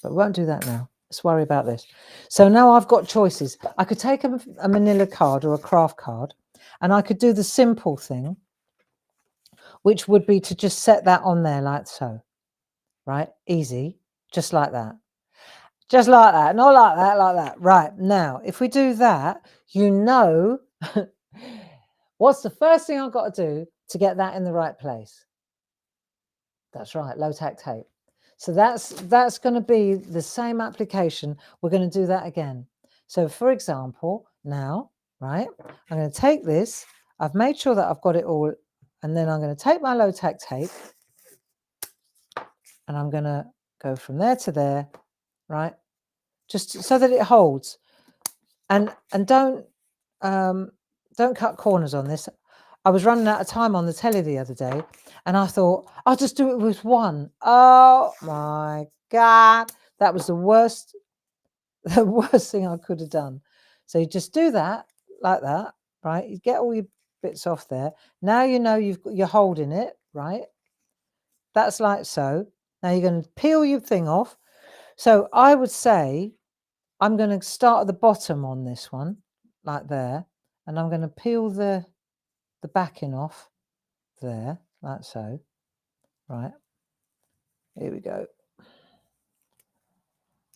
But we won't do that now. Let's worry about this. So now I've got choices. I could take a manila card or a craft card, and I could do the simple thing, which would be to just set that on there like so, right? Easy, just like that. Just like that, not like that, like that. Right, now, if we do that, you know, what's the first thing I've got to do to get that in the right place? That's right, low-tack tape. So that's going to be the same application. We're going to do that again. So for example, now, right, I'm going to take this. I've made sure that I've got it all, and then I'm going to take my low-tack tape, and I'm going to go from there to there, right, just so that it holds. And don't cut corners on this. I was running out of time on the telly the other day, and I thought, I'll just do it with one. Oh my God. That was the worst thing I could have done. So you just do that like that, right? You get all your bits off there. Now you know you're holding it, right? That's like so. Now you're going to peel your thing off. So I would say I'm going to start at the bottom on this one, like there, and I'm going to peel the backing off there, like so. Right, here we go.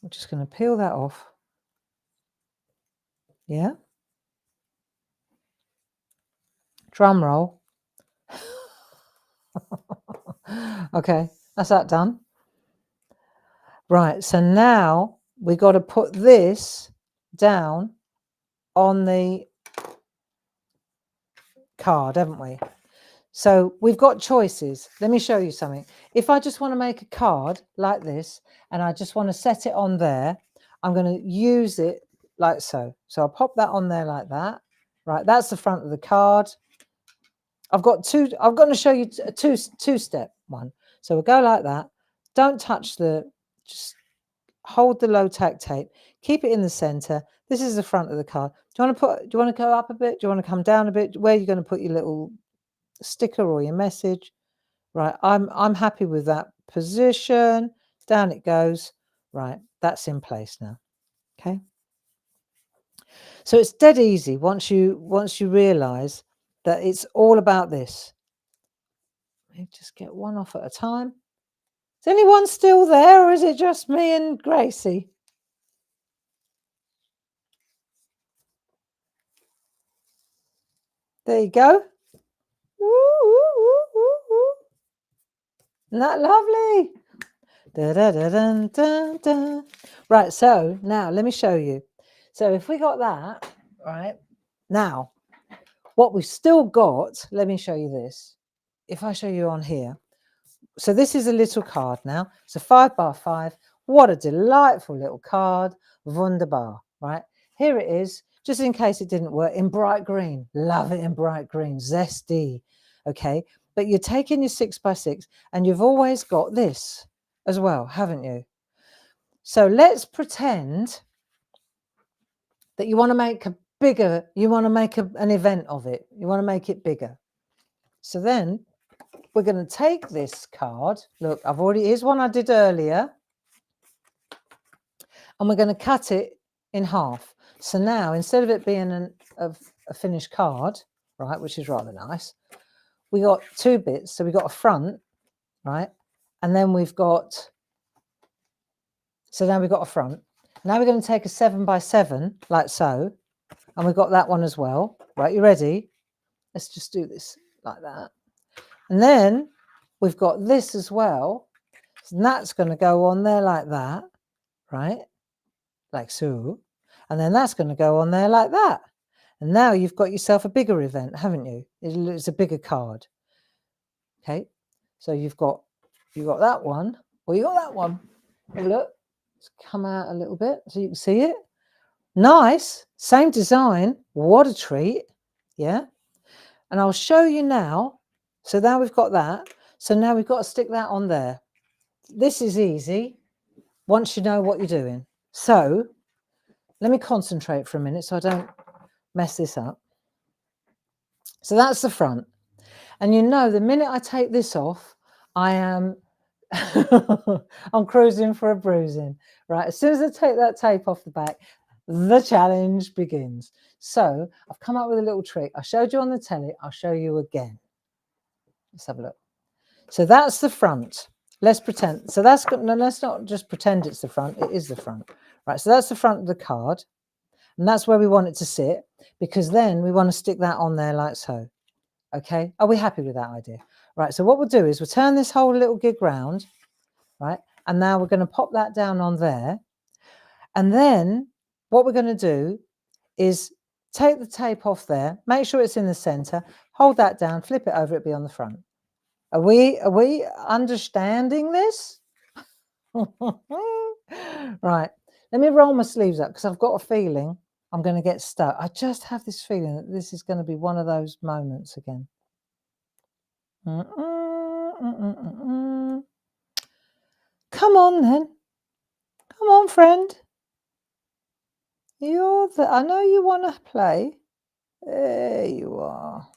I'm just going to peel that off. Yeah. Drum roll. Okay, that's that done. Right, so now we got to put this down on the card, haven't we? So we've got choices. Let me show you something. If I just want to make a card like this, and I just want to set it on there, I'm going to use it like so. So I'll pop that on there like that. Right, that's the front of the card. I'm going to show you a two-step one. So we'll go like that. Don't touch just hold the low-tack tape. Keep it in the center. This is the front of the card. Do you want to go up a bit? Do you want to come down a bit? Where are you going to put your little sticker or your message? Right, I'm happy with that position. Down it goes. Right, that's in place now. Okay. So it's dead easy once you realize that it's all about this. Let me just get one off at a time. Is anyone still there, or is it just me and Gracie? There you go. Woo, woo, woo, woo, woo. Isn't that lovely? Da, da, da, dun, dun, dun. Right, so now let me show you. So if we got that, right, now what we've still got, let me show you this. If I show you on here, so this is a little card now. It's a 5x5. What a delightful little card. Wunderbar, right? Here it is, just in case it didn't work, in bright green. Love it in bright green, zesty, okay? But you're taking your 6x6 and you've always got this as well, haven't you? So let's pretend that you want to make a bigger, you want to make an event of it. You want to make it bigger. So then we're going to take this card. Look, here's one I did earlier. And we're going to cut it in half. So now, instead of it being a finished card, right, which is rather nice, we got two bits. So we've got a front, right? And then we've got, so now we've got a front. Now we're going to take a 7x7, like so. And we've got that one as well. Right, you ready? Let's just do this like that. And then we've got this as well. And that's going to go on there like that, right? Like so. And then that's going to go on there like that. And now you've got yourself a bigger event, haven't you? It's a bigger card. Okay. So you've got that one. Well, you got that one. Oh, look, it's come out a little bit so you can see it. Nice. Same design. What a treat. Yeah. And I'll show you now. So now we've got that. So now we've got to stick that on there. This is easy once you know what you're doing. So let me concentrate for a minute so I don't mess this up. So that's the front. And you know, the minute I take this off, I am, I'm cruising for a bruising, right? As soon as I take that tape off the back, the challenge begins. So I've come up with a little trick. I showed you on the telly. I'll show you again. Let's have a look. So that's the front. Let's pretend. So that's, no, let's not just pretend it's the front. It is the front, right? So that's the front of the card. And that's where we want it to sit, because then we want to stick that on there like so. Okay, are we happy with that idea? Right, so what we'll do is we'll turn this whole little gig round, right? And now we're going to pop that down on there. And then what we're going to do is take the tape off there, make sure it's in the center, hold that down, flip it over, it'll be on the front. Are we understanding this? Right, let me roll my sleeves up because I've got a feeling I'm going to get stuck. I just have this feeling that this is going to be one of those moments again. Come on then. Come on, friend. I know you want to play. There you are.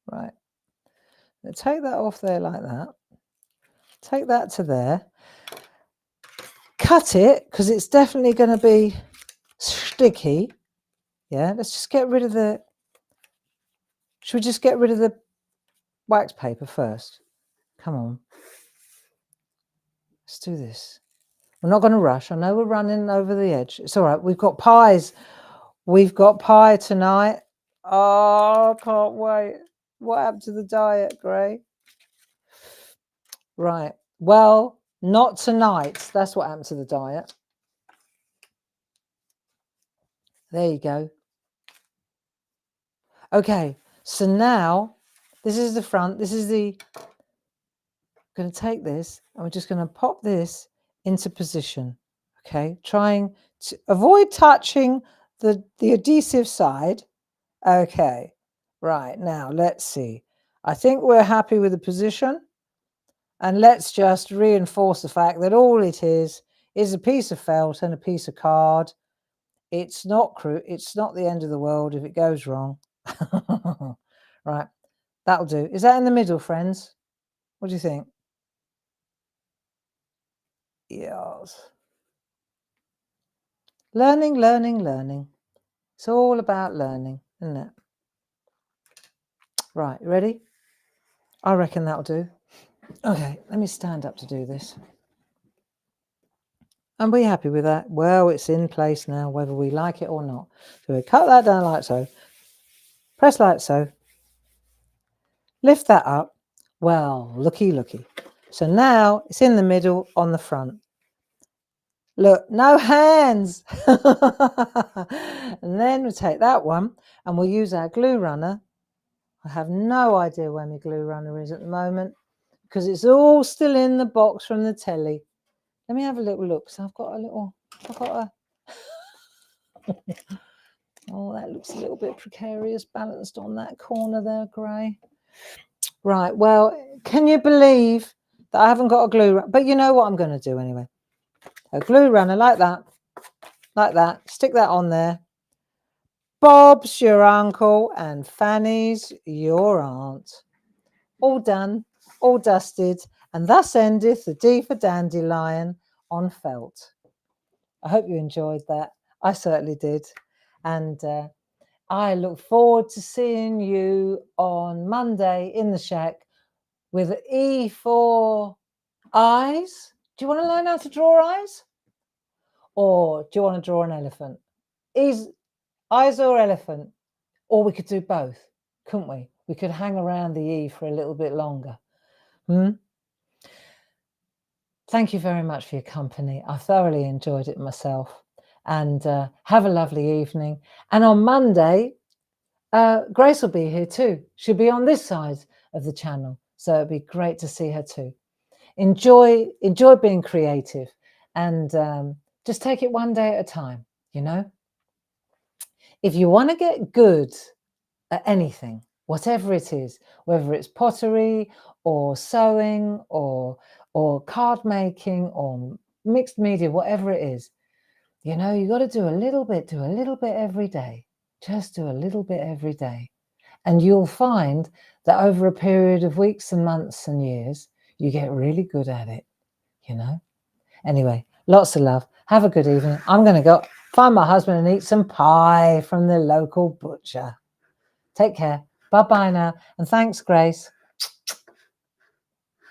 Right. Now take that off there like that. Take that to there. Cut it, because it's definitely going to be sticky. Yeah, let's just get rid of the... Should we just get rid of the wax paper first? Come on. Let's do this. We're not going to rush. I know we're running over the edge. It's all right. We've got pies. We've got pie tonight. Oh, I can't wait. What happened to the diet, Gray? Right. Well, not tonight. That's what happened to the diet. There you go. Okay. So now this is the front. This is the... I'm going to take this and we're just going to pop this into position. Okay. Trying to avoid touching the adhesive side. Okay. Right. Now let's see. I think we're happy with the position. And let's just reinforce the fact that all it is a piece of felt and a piece of card. It's not it's not the end of the world if it goes wrong. Right, that'll do. Is that in the middle, friends? What do you think? Yes. Learning, learning, learning. It's all about learning, isn't it? Right, ready? I reckon that'll do. Okay, let me stand up to do this. And we happy with that? Well, it's in place now, whether we like it or not. So we cut that down like so. Press like so. Lift that up. Well, looky, looky. So now it's in the middle on the front. Look, no hands. And then we'll take that one and we'll use our glue runner. I have no idea where my glue runner is at the moment because it's all still in the box from the telly. Let me have a little look. So I've got a oh, that looks a little bit precarious, balanced on that corner there, grey. Right, well, can you believe that I haven't got a glue runner? But you know what I'm going to do anyway. A glue runner like that. Stick that on there. Bob's your uncle and Fanny's your aunt. All done, all dusted, and thus endeth the D for Dandelion on felt. I hope you enjoyed that. I certainly did. And I look forward to seeing you on Monday in the shack with E for eyes. Do you want to learn how to draw eyes? Or do you want to draw an elephant? Eyes or elephant? Or we could do both, couldn't we? We could hang around the E for a little bit longer. Thank you very much for your company. I thoroughly enjoyed it myself. And have a lovely evening. And on Monday, Grace will be here too. She'll be on this side of the channel. So it'd be great to see her too. Enjoy being creative and just take it one day at a time, you know? If you want to get good at anything, whatever it is, whether it's pottery or sewing or card making or mixed media, whatever it is, you know, you got to do a little bit every day. Just do a little bit every day. And you'll find that over a period of weeks and months and years, you get really good at it, you know. Anyway, lots of love. Have a good evening. I'm going to go find my husband and eat some pie from the local butcher. Take care. Bye-bye now. And thanks, Grace.